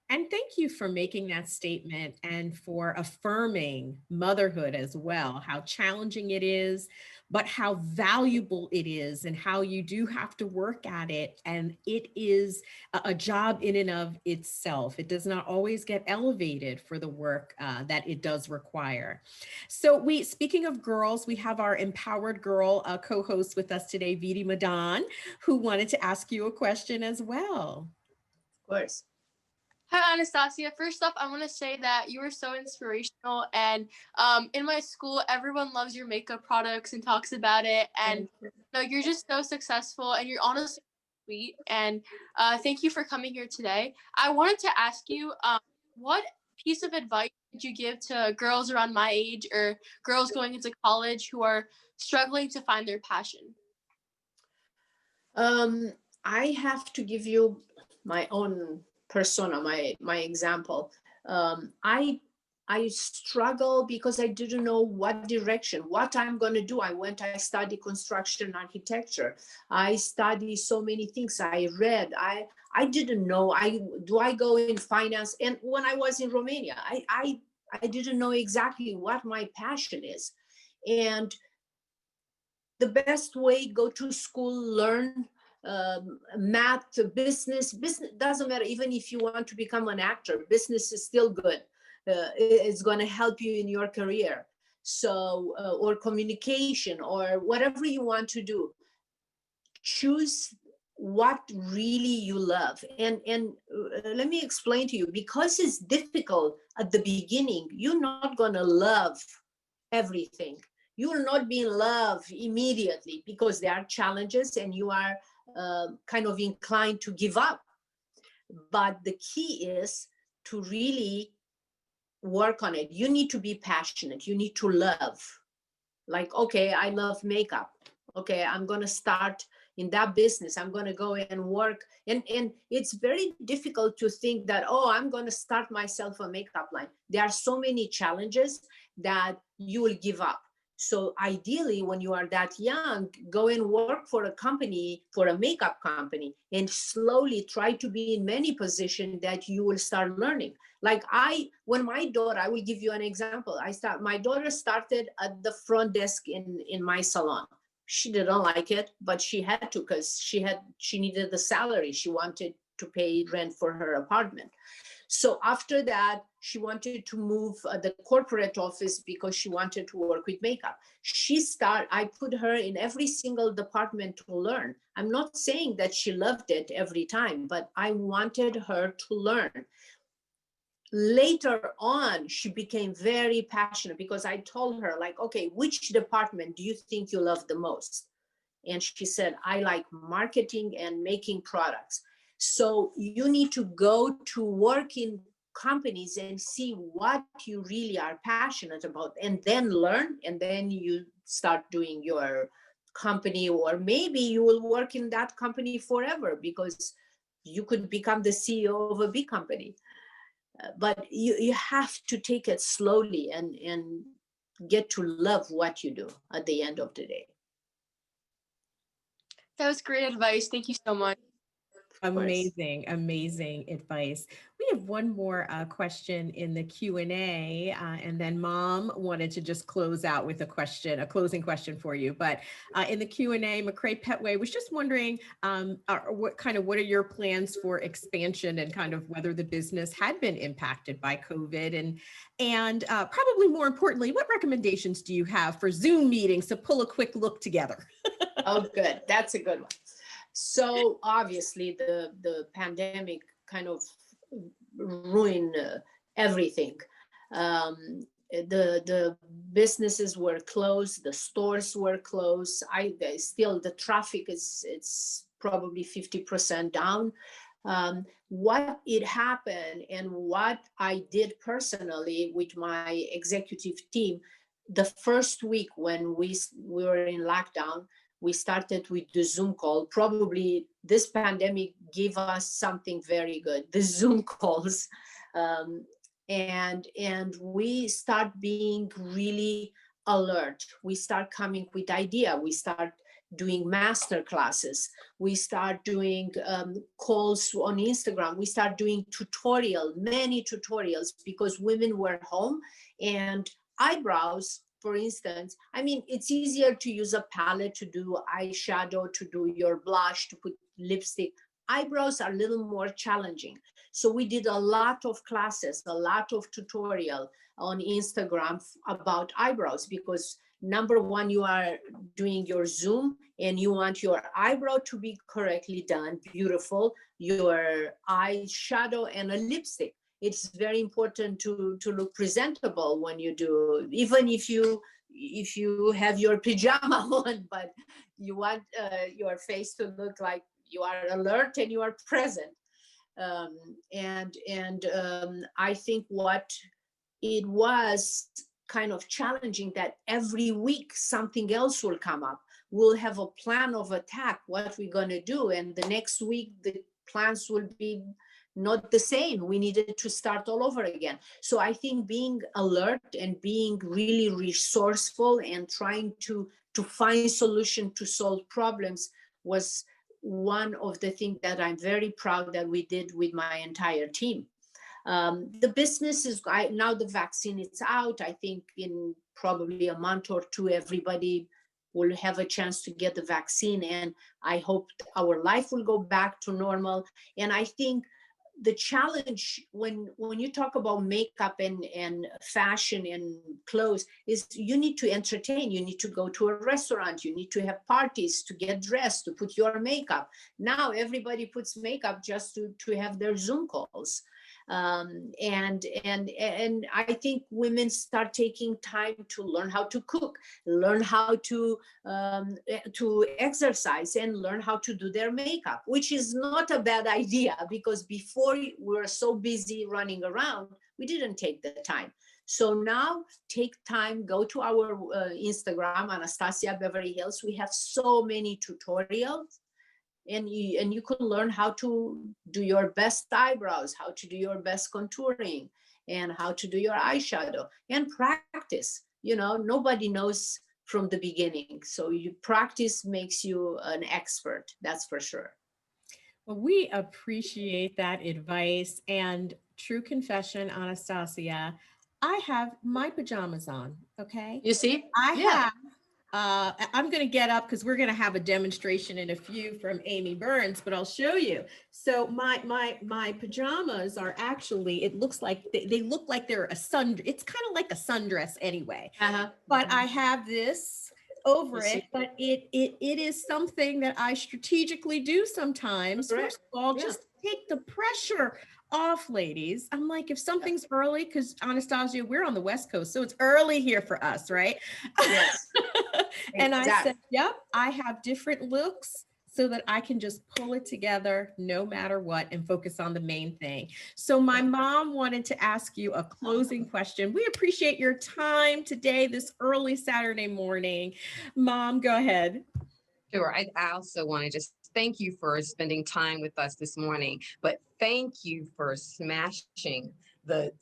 And thank you for making that statement and for affirming motherhood as well, how challenging it is, but how valuable it is and how you do have to work at it. And it is a job in and of itself. It does not always get elevated for the work that it does require. So speaking of girls, we have our Empowered Girl co-host with us today, Vidi Madan, who wanted to ask you a question as well. Of course. Hi, Anastasia. First off, I want to say that you are so inspirational. And in my school, everyone loves your makeup products and talks about it. And you're just so successful and you're honestly sweet. And thank you for coming here today. I wanted to ask you, what piece of advice would you give to girls around my age or girls going into college who are struggling to find their passion? I have to give you my own persona, my example. I struggle because I didn't know what direction, what I'm going to do. I studied construction architecture. I studied so many things. I read. I didn't know. Do I go in finance? And when I was in Romania, I didn't know exactly what my passion is. And the best way, go to school, learn math, business doesn't matter. Even if you want to become an actor, business is still good. It's going to help you in your career. So, or communication, or whatever you want to do, choose what really you love. And let me explain to you, because it's difficult at the beginning, you're not going to love everything. You will not be in love immediately because there are challenges and you are kind of inclined to give up. but the key is to really work on it. You need to be passionate. You need to love. Like, okay, I love makeup. Okay, I'm going to start in that business. I'm going to go and work. And it's very difficult to think that, oh, I'm going to start myself a makeup line. There are so many challenges that you will give up. So ideally, when you are that young, go and work for a company, for a makeup company, and slowly try to be in many positions that you will start learning. Like when my daughter, I will give you an example. My daughter started at the front desk in my salon. She didn't like it, but she had to, because she needed the salary. She wanted to pay rent for her apartment. So after that, she wanted to move the corporate office because she wanted to work with makeup. I put her in every single department to learn. I'm not saying that she loved it every time, but I wanted her to learn. Later on, she became very passionate because I told her, like, okay, which department do you think you love the most? And she said, I like marketing and making products. So you need to go to work in companies and see what you really are passionate about, and then learn, and then you start doing your company, or maybe you will work in that company forever because you could become the CEO of a big company. But you have to take it slowly and get to love what you do at the end of the day. That was great advice. Thank you so much. Amazing, amazing advice. We have one more question in the Q&A, and then Mom wanted to just close out with a closing question for you. But in the Q&A, McCrae Petway was just wondering what are your plans for expansion, and kind of whether the business had been impacted by COVID, and probably more importantly, what recommendations do you have for Zoom meetings to pull a quick look together? Oh, good. That's a good one. So obviously the pandemic kind of ruined everything. The businesses were closed, the stores were closed. Still the traffic it's probably 50% down. What it happened and what I did personally with my executive team, the first week when we were in lockdown, we started with the Zoom call. Probably this pandemic gave us something very good, the Zoom calls. And we start being really alert. We start coming with idea. We start doing master classes. We start doing calls on Instagram. We start doing many tutorials, because women were home. And eyebrows, for instance, I mean, it's easier to use a palette to do eyeshadow, to do your blush, to put lipstick. Eyebrows are a little more challenging. So we did a lot of classes, a lot of tutorial on Instagram about eyebrows, because number one, you are doing your Zoom and you want your eyebrow to be correctly done, beautiful, your eyeshadow and a lipstick. It's very important to look presentable when you do, even if you have your pajama on, but you want your face to look like you are alert and you are present. I think what it was kind of challenging, that every week something else will come up. We'll have a plan of attack, what we're going to do, and the next week the plans will be not the same. We needed to start all over again. So I think being alert and being really resourceful and trying to find solution to solve problems was one of the things that I'm very proud that we did with my entire team. The business is now the vaccine is out. I think in probably a month or two, everybody will have a chance to get the vaccine, and I hope our life will go back to normal. And I think the challenge when you talk about makeup and fashion and clothes is you need to entertain. You need to go to a restaurant. You need to have parties, to get dressed, to put your makeup. Now everybody puts makeup just to have their Zoom calls. And I think women start taking time to learn how to cook, learn how to exercise, and learn how to do their makeup, which is not a bad idea, because before we were so busy running around, we didn't take the time. So now take time, go to our Instagram, Anastasia Beverly Hills. We have so many tutorials, and you can learn how to do your best eyebrows, how to do your best contouring, and how to do your eyeshadow, and practice. Nobody knows from the beginning. So you practice makes you an expert, that's for sure. Well, we appreciate that advice. And true confession, Anastasia, I have my pajamas on. Okay. You see? I Yeah. have I'm going to get up because we're going to have a demonstration in a few from Amy Burns, but I'll show you. So my pajamas are actually, it looks like they look like they're it's kind of like a sundress anyway. But I have this over it, but it is something that I strategically do sometimes. Correct. First of all, Yeah. just take the pressure off, ladies. I'm like, if something's early, because Anastasia, we're on the West Coast, so it's early here for us, right? Yes. And I Exactly. said, yep, I have different looks so that I can just pull it together no matter what and focus on the main thing. So my mom wanted to ask you a closing question. We appreciate your time today, this early Saturday morning. Mom, go ahead. Sure. I also want to just thank you for spending time with us this morning, but thank you for smashing the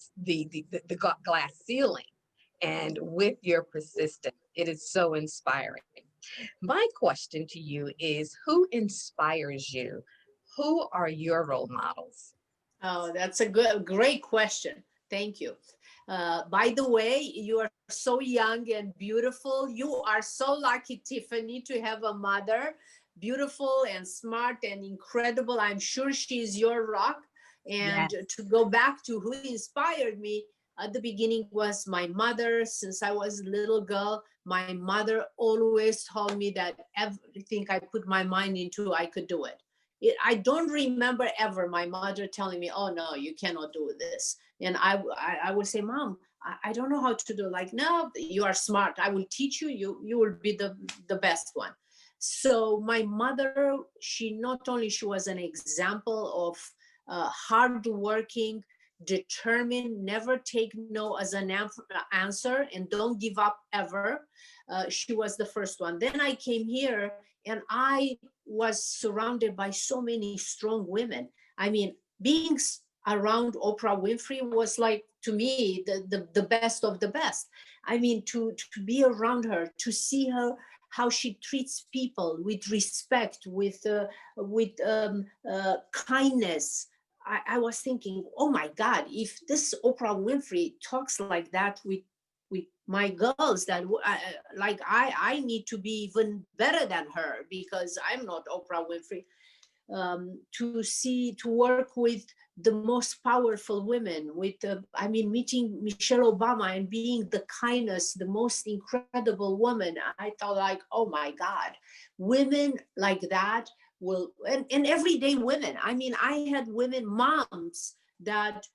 glass ceiling, and with your persistence. It is so inspiring. My question to you is, who inspires you? Who are your role models? Oh, that's a great question. Thank you. By the way, you are so young and beautiful. You are so lucky, Tiffany, to have a mother, beautiful and smart and incredible. I'm sure she's your rock. And Yes. to go back to who inspired me at the beginning was my mother. Since I was a little girl, my mother always told me that everything I put my mind into, I could do it. I don't remember ever my mother telling me, "Oh no, you cannot do this." And I would say, "Mom, I don't know how to do it." Like, "No, you are smart. I will teach you. You will be the best one." So my mother, she was an example of hardworking, determined, never take no as an answer, and don't give up ever. She was the first one. Then I came here, and I was surrounded by so many strong women. I mean, being around Oprah Winfrey was like, to me, the best of the best. I mean, to be around her, to see her, how she treats people with respect, with kindness. I was thinking, oh my God, if this Oprah Winfrey talks like that with my girls, that I need to be even better than her, because I'm not Oprah Winfrey. To work with the most powerful women, meeting Michelle Obama and being the kindest, the most incredible woman, I thought like, oh my God, women like that will, and everyday women. I mean, I had women, moms, that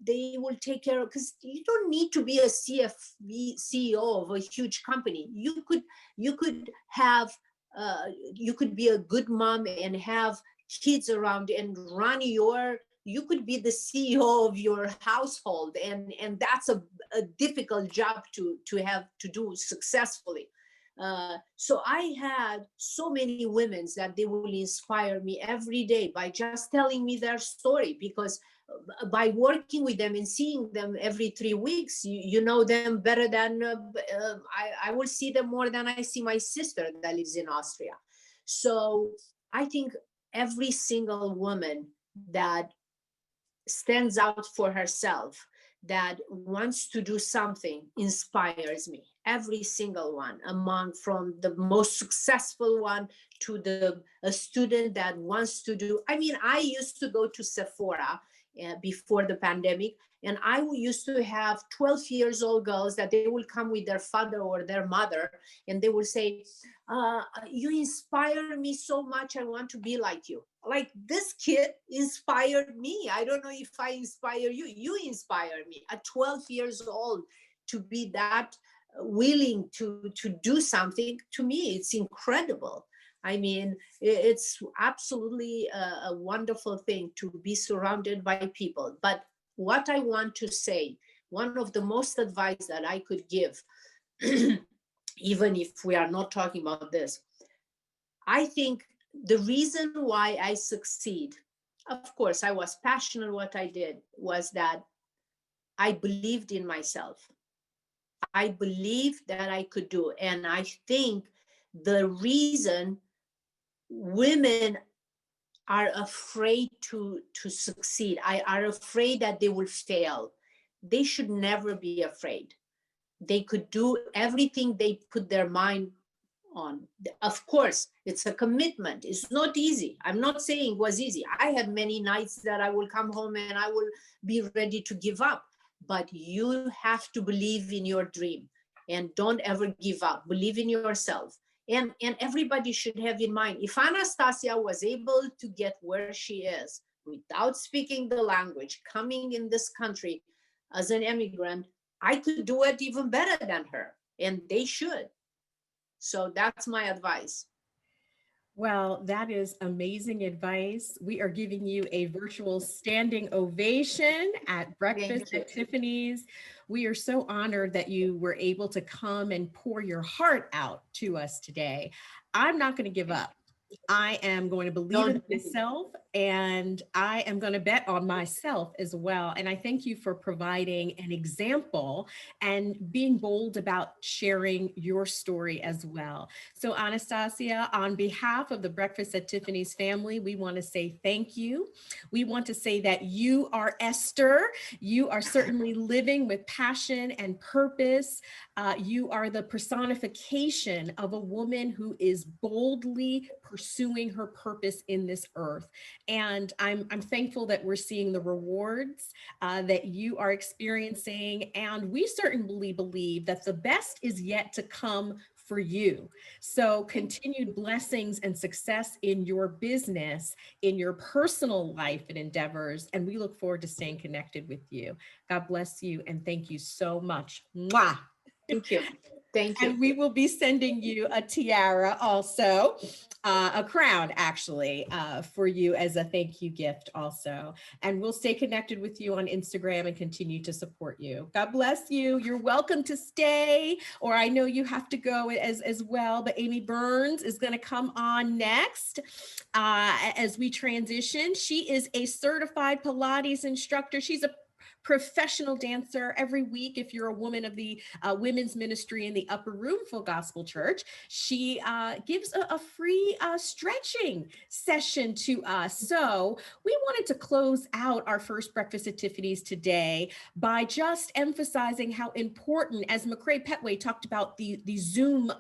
they will take care of, because you don't need to be a CEO of a huge company. You could be a good mom and have kids around and you could be the CEO of your household, and that's a difficult job to have to do successfully. So I had so many women that they will inspire me every day by just telling me their story, because by working with them and seeing them every 3 weeks, you know them better than I will see them more than I see my sister that lives in Austria. So I think every single woman that stands out for herself, that wants to do something, inspires me. Every single one, from the most successful one to a student that wants to do. I mean, I used to go to Sephora before the pandemic. And I used to have 12 years old girls that they will come with their father or their mother, and they will say, you inspire me so much. I want to be like you. Like, this kid inspired me. I don't know if I inspire you. You inspire me at 12 years old to be that willing to do something. To me, it's incredible. I mean, it's absolutely a wonderful thing to be surrounded by people. But what I want to say, one of the most advice that I could give, even if we are not talking about this, I think the reason why I succeed, of course, I was passionate what I did, was that I believed in myself. I believed that I could do. And I think the reason women are afraid to succeed, are afraid that they will fail, they should never be afraid. They could do everything they put their mind on. Of course, it's a commitment. It's not easy. I'm not saying it was easy. I had many nights that I will come home and I will be ready to give up. But you have to believe in your dream and don't ever give up. Believe in yourself. And everybody should have in mind, if Anastasia was able to get where she is without speaking the language, coming in this country as an immigrant, I could do it even better than her, and they should. So that's my advice. Well, that is amazing advice. We are giving you a virtual standing ovation at Breakfast at Tiffany's. We are so honored that you were able to come and pour your heart out to us today. I'm not going to give up. I am going to believe in myself, and I am going to bet on myself as well. And I thank you for providing an example and being bold about sharing your story as well. So Anastasia, on behalf of the Breakfast at Tiffany's family, we want to say thank you. We want to say that you are Esther. You are certainly living with passion and purpose. You are the personification of a woman who is boldly pursuing her purpose in this earth. And I'm thankful that we're seeing the rewards that you are experiencing. And we certainly believe that the best is yet to come for you. So continued blessings and success in your business, in your personal life and endeavors. And we look forward to staying connected with you. God bless you. And thank you so much. Mwah. Thank you. Thank you. And we will be sending you a tiara also, a crown actually, for you as a thank you gift also. And we'll stay connected with you on Instagram and continue to support you. God bless you. You're welcome to stay, or I know you have to go as well, but Amy Burns is going to come on next as we transition. She is a certified Pilates instructor. She's a professional dancer every week. If you're a woman of the women's ministry in the Upper Room Full Gospel Church, she gives a free stretching session to us. So we wanted to close out our first Breakfast at Tiffany's today by just emphasizing how important, as McCrae Petway talked about the Zoom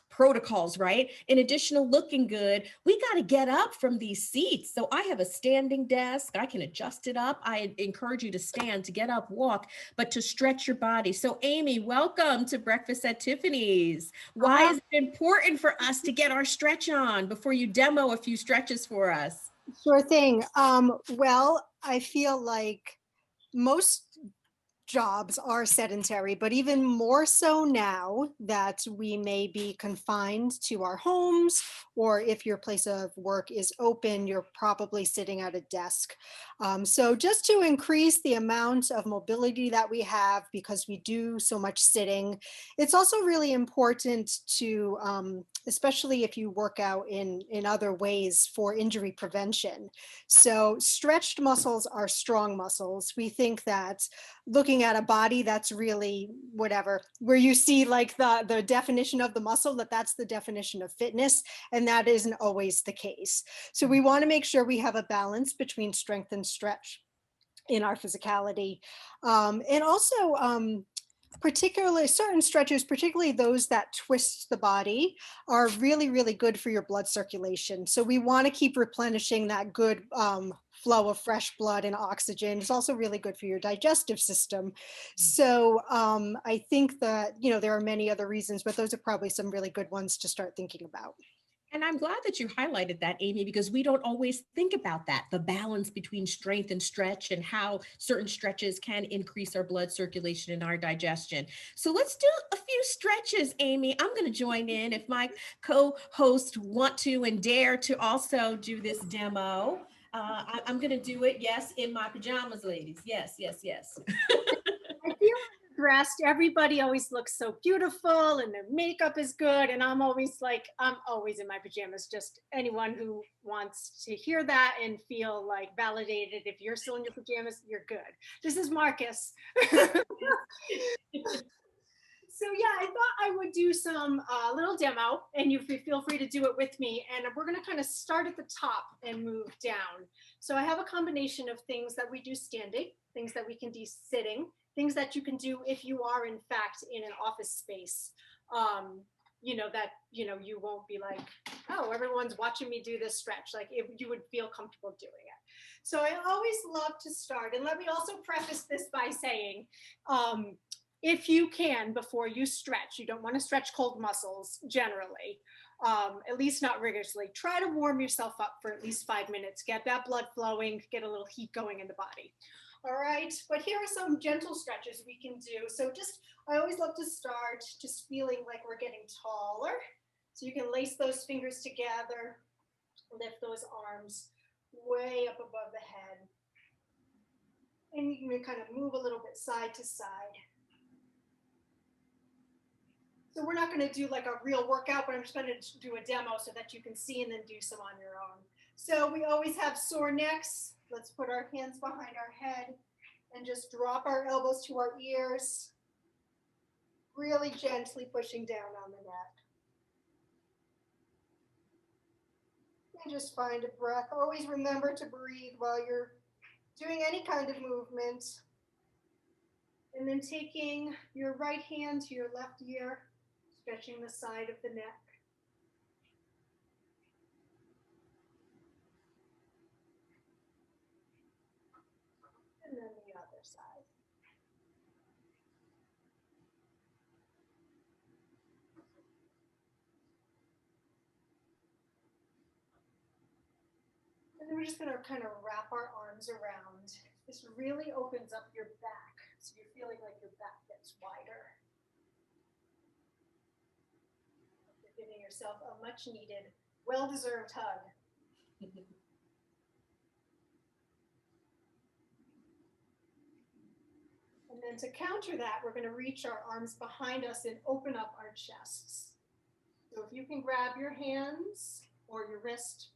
protocols, right? In addition to looking good, we got to get up from these seats. So I have a standing desk. I can adjust it up. I encourage you to stand, to get up, walk, but to stretch your body. So Amy, welcome to Breakfast at Tiffany's. Why is it important for us to get our stretch on before you demo a few stretches for us? Sure thing. Well, I feel like most jobs are sedentary, but even more so now that we may be confined to our homes, or if your place of work is open, you're probably sitting at a desk. So just to increase the amount of mobility that we have, because we do so much sitting, it's also really important to, especially if you work out in other ways, for injury prevention. So stretched muscles are strong muscles. We think that looking at a body that's really whatever, where you see like the definition of the muscle, that's the definition of fitness, and that isn't always the case. So we want to make sure we have a balance between strength and stretch in our physicality. And also, particularly certain stretches, particularly those that twist the body, are really, really good for your blood circulation. So we want to keep replenishing that good flow of fresh blood and oxygen. It's also really good for your digestive system. So I think that, there are many other reasons, but those are probably some really good ones to start thinking about. And I'm glad that you highlighted that, Amy, because we don't always think about that, the balance between strength and stretch and how certain stretches can increase our blood circulation and our digestion. So let's do a few stretches, Amy. I'm going to join in if my co-hosts want to and dare to also do this demo. I'm going to do it, yes, in my pajamas, ladies. Yes, yes, yes. I feel dressed. Everybody always looks so beautiful and their makeup is good. And I'm always in my pajamas. Just anyone who wants to hear that and feel like validated. If you're still in your pajamas, you're good. This is Marcus. So yeah, I thought I would do some little demo, and you feel free to do it with me. And we're going to kind of start at the top and move down. So I have a combination of things that we do standing, things that we can do sitting, things that you can do if you are in fact in an office space. You won't be like, oh, everyone's watching me do this stretch. Like if you would feel comfortable doing it. So I always love to start, and let me also preface this by saying, if you can, before you stretch, you don't want to stretch cold muscles generally, at least not rigorously. Try to warm yourself up for at least 5 minutes. Get that blood flowing, get a little heat going in the body. All right, but here are some gentle stretches we can do. So I always love to start just feeling like we're getting taller. So you can lace those fingers together, lift those arms way up above the head. And you can kind of move a little bit side to side. So we're not going to do like a real workout, but I'm just going to do a demo so that you can see and then do some on your own. So we always have sore necks. Let's put our hands behind our head and just drop our elbows to our ears, really gently pushing down on the neck. And just find a breath. Always remember to breathe while you're doing any kind of movement. And then taking your right hand to your left ear, stretching the side of the neck. And then the other side. And then we're just going to kind of wrap our arms around. This really opens up your back, so you're feeling like your back gets wider. You're giving yourself a much needed, well-deserved hug. And then to counter that, we're going to reach our arms behind us and open up our chests. So if you can grab your hands or your wrist,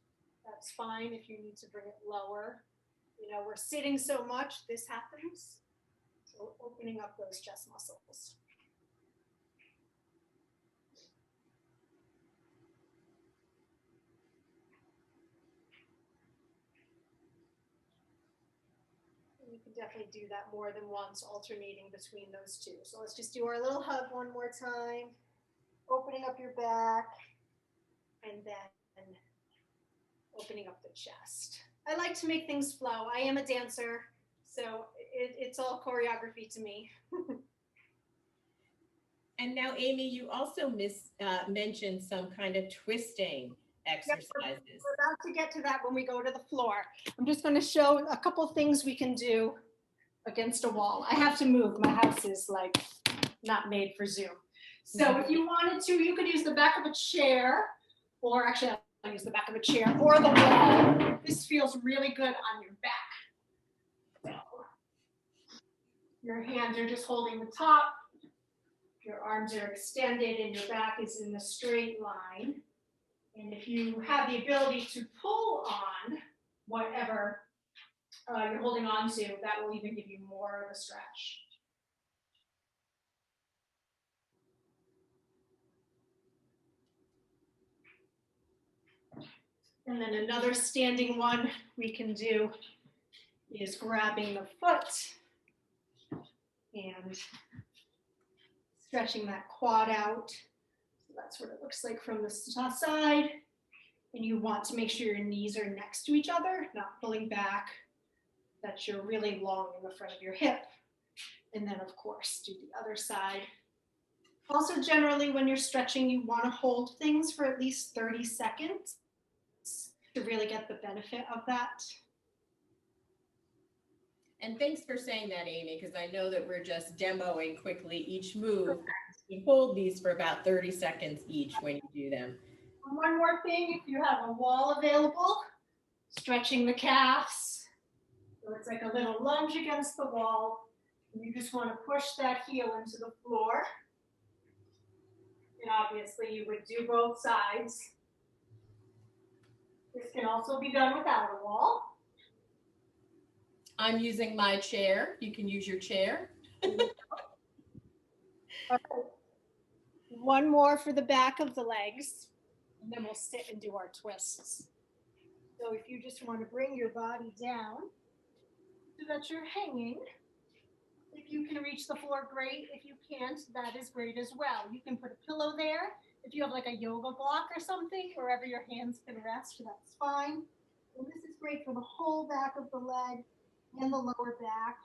that's fine. If you need to bring it lower, we're sitting so much, this happens. So opening up those chest muscles. You can definitely do that more than once, alternating between those two. So let's just do our little hug one more time. Opening up your back and then opening up the chest. I like to make things flow. I am a dancer, so it's all choreography to me. And now, Amy, you also mentioned some kind of twisting exercises. Yep, we're about to get to that when we go to the floor. I'm just going to show a couple things we can do against a wall. I have to move. My house is like not made for Zoom. So if you wanted to, you could use the back of a chair, or actually I'll use the back of a chair or the wall. This feels really good on your back. So your hands are just holding the top. Your arms are extended and your back is in a straight line. And if you have the ability to pull on whatever you're holding on to, that will even give you more of a stretch. And then another standing one we can do is grabbing the foot and stretching that quad out. So that's what it looks like from the side. And you want to make sure your knees are next to each other, not pulling back, that you're really long in the front of your hip. And then of course, do the other side. Also, generally when you're stretching, you want to hold things for at least 30 seconds to really get the benefit of that. And thanks for saying that, Amy, because I know that we're just demoing quickly each move. You hold these for about 30 seconds each when you do them. One more thing, if you have a wall available, stretching the calves. So it's like a little lunge against the wall. And you just want to push that heel into the floor. And obviously you would do both sides. This can also be done without a wall. I'm using my chair. You can use your chair. One more for the back of the legs, and then we'll sit and do our twists. So if you just want to bring your body down so that you're hanging, if you can reach the floor, great. If you can't, that is great as well. You can put a pillow there. If you have like a yoga block or something, wherever your hands can rest, that's fine. And this is great for the whole back of the leg and the lower back.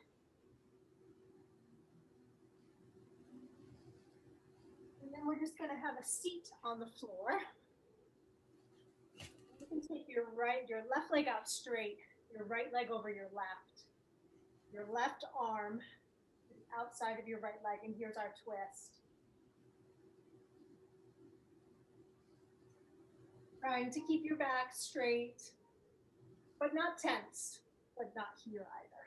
And then we're just going to have a seat on the floor. You can take your left leg out straight, your right leg over your left arm to the outside of your right leg, and here's our twist. Trying to keep your back straight, but not tense, but not here either.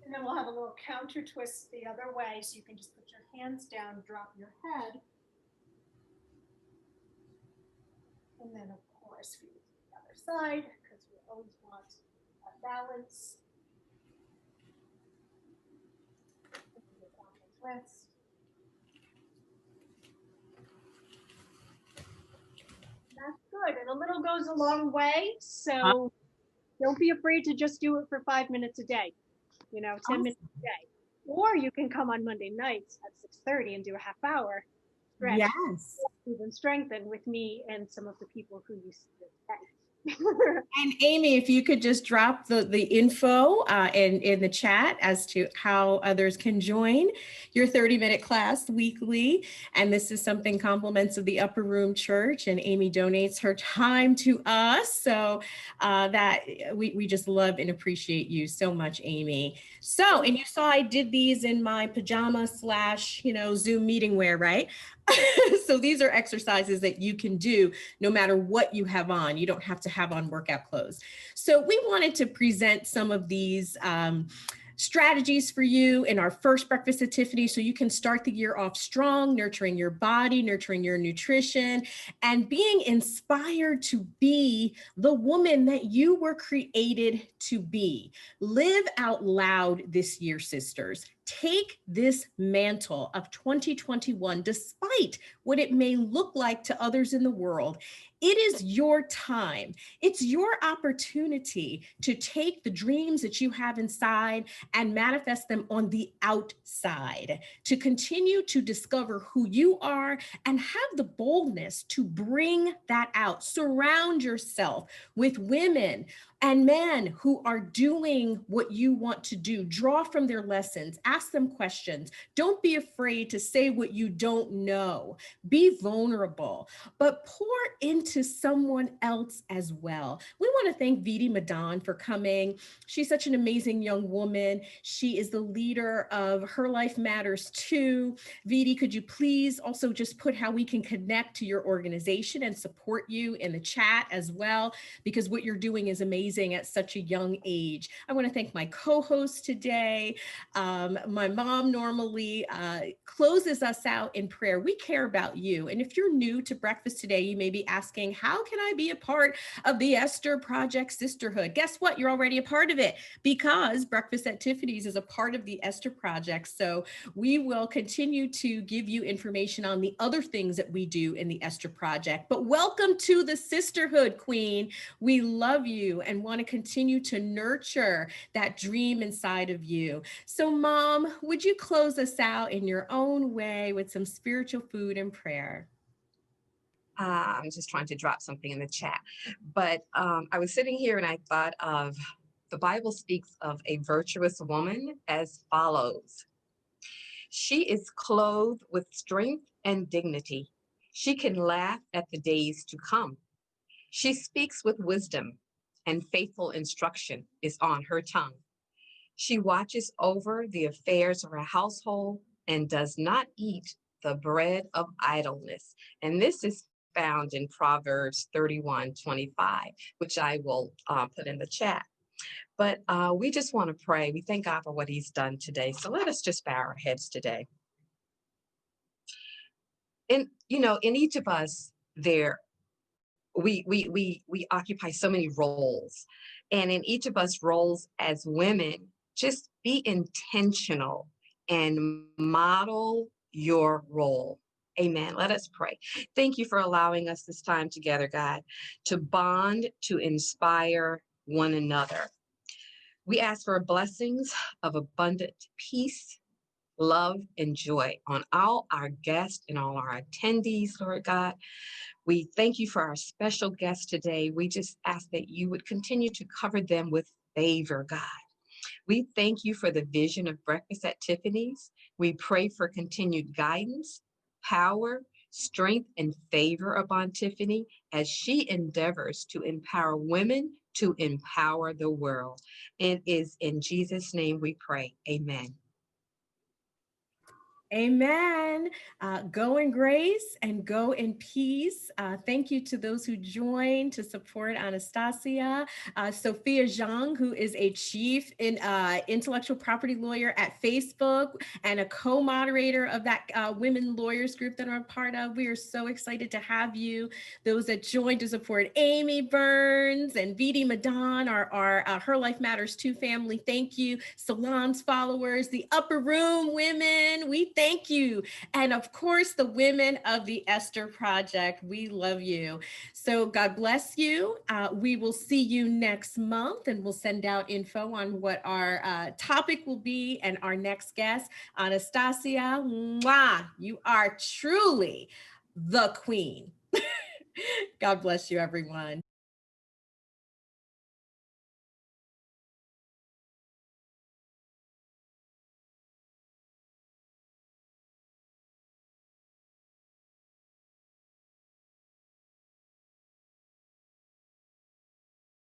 And then we'll have a little counter twist the other way, so you can just put your hands down, drop your head. And then, of course, we do the other side, because we always want that balance. Twist. That's good. And a little goes a long way. So don't be afraid to just do it for 5 minutes a day, 10 minutes a day. Or you can come on Monday nights at 6:30 and do a half hour stretch. Yes. Even strengthen with me and some of the people who used to attend. And Amy, if you could just drop the info in the chat as to how others can join your 30-minute class weekly. And this is something compliments of the Upper Room Church, and Amy donates her time to us. So that we just love and appreciate you so much, Amy. So, and you saw I did these in my pajama / Zoom meeting wear, right? So these are exercises that you can do no matter what you have on. You don't have to have on workout clothes. So we wanted to present some of these strategies for you in our first Breakfast at Tiffany, so you can start the year off strong, nurturing your body, nurturing your nutrition, and being inspired to be the woman that you were created to be. Live out loud this year, sisters. Take this mantle of 2021, despite what it may look like to others in the world. It is your time. It's your opportunity to take the dreams that you have inside and manifest them on the outside, to continue to discover who you are and have the boldness to bring that out. Surround yourself with women and men who are doing what you want to do. Draw from their lessons, ask them questions. Don't be afraid to say what you don't know. Be vulnerable, but pour into someone else as well. We want to thank Vidi Madan for coming. She's such an amazing young woman. She is the leader of Her Life Matters Too. Vidi, could you please also just put how we can connect to your organization and support you in the chat as well, because what you're doing is amazing at such a young age. I want to thank my co-host today. My mom normally closes us out in prayer. We care about you. And if you're new to breakfast today, you may be asking, how can I be a part of the Esther Project Sisterhood? Guess what? You're already a part of it, because Breakfast at Tiffany's is a part of the Esther Project. So we will continue to give you information on the other things that we do in the Esther Project. But welcome to the sisterhood, Queen. We love you and want to continue to nurture that dream inside of you. So Mom, would you close us out in your own way with some spiritual food and prayer? I'm just trying to drop something in the chat. But I was sitting here and I thought of the Bible speaks of a virtuous woman as follows. She is clothed with strength and dignity. She can laugh at the days to come. She speaks with wisdom, and faithful instruction is on her tongue. She watches over the affairs of her household and does not eat the bread of idleness. And this is found in Proverbs 31:25, which I will put in the chat. But we just want to pray. We thank God for what he's done today. So let us just bow our heads today. And, in each of us, we occupy so many roles. And in each of us roles as women, just be intentional and model your role. Amen. Let us pray. Thank you for allowing us this time together, God, to bond, to inspire one another. We ask for blessings of abundant peace, love, and joy on all our guests and all our attendees, Lord God. We thank you for our special guests today. We just ask that you would continue to cover them with favor, God. We thank you for the vision of Breakfast at Tiffany's. We pray for continued guidance, power, strength, and favor upon Tiffany as she endeavors to empower women to empower the world. It is in Jesus' name we pray. Amen. Amen. Go in grace and go in peace. Thank you to those who joined to support Anastasia. Sophia Zhang, who is a chief intellectual property lawyer at Facebook and a co-moderator of that women lawyers group that I'm a part of. We are so excited to have you. Those that joined to support Amy Burns and Vidi Madan, our Her Life Matters 2 family. Thank you. Salon's followers, the Upper Room women, we thank you. And of course, the women of the Esther Project, we love you. So God bless you. We will see you next month, and we'll send out info on what our topic will be and our next guest. Anastasia, mwah, you are truly the queen. God bless you, everyone.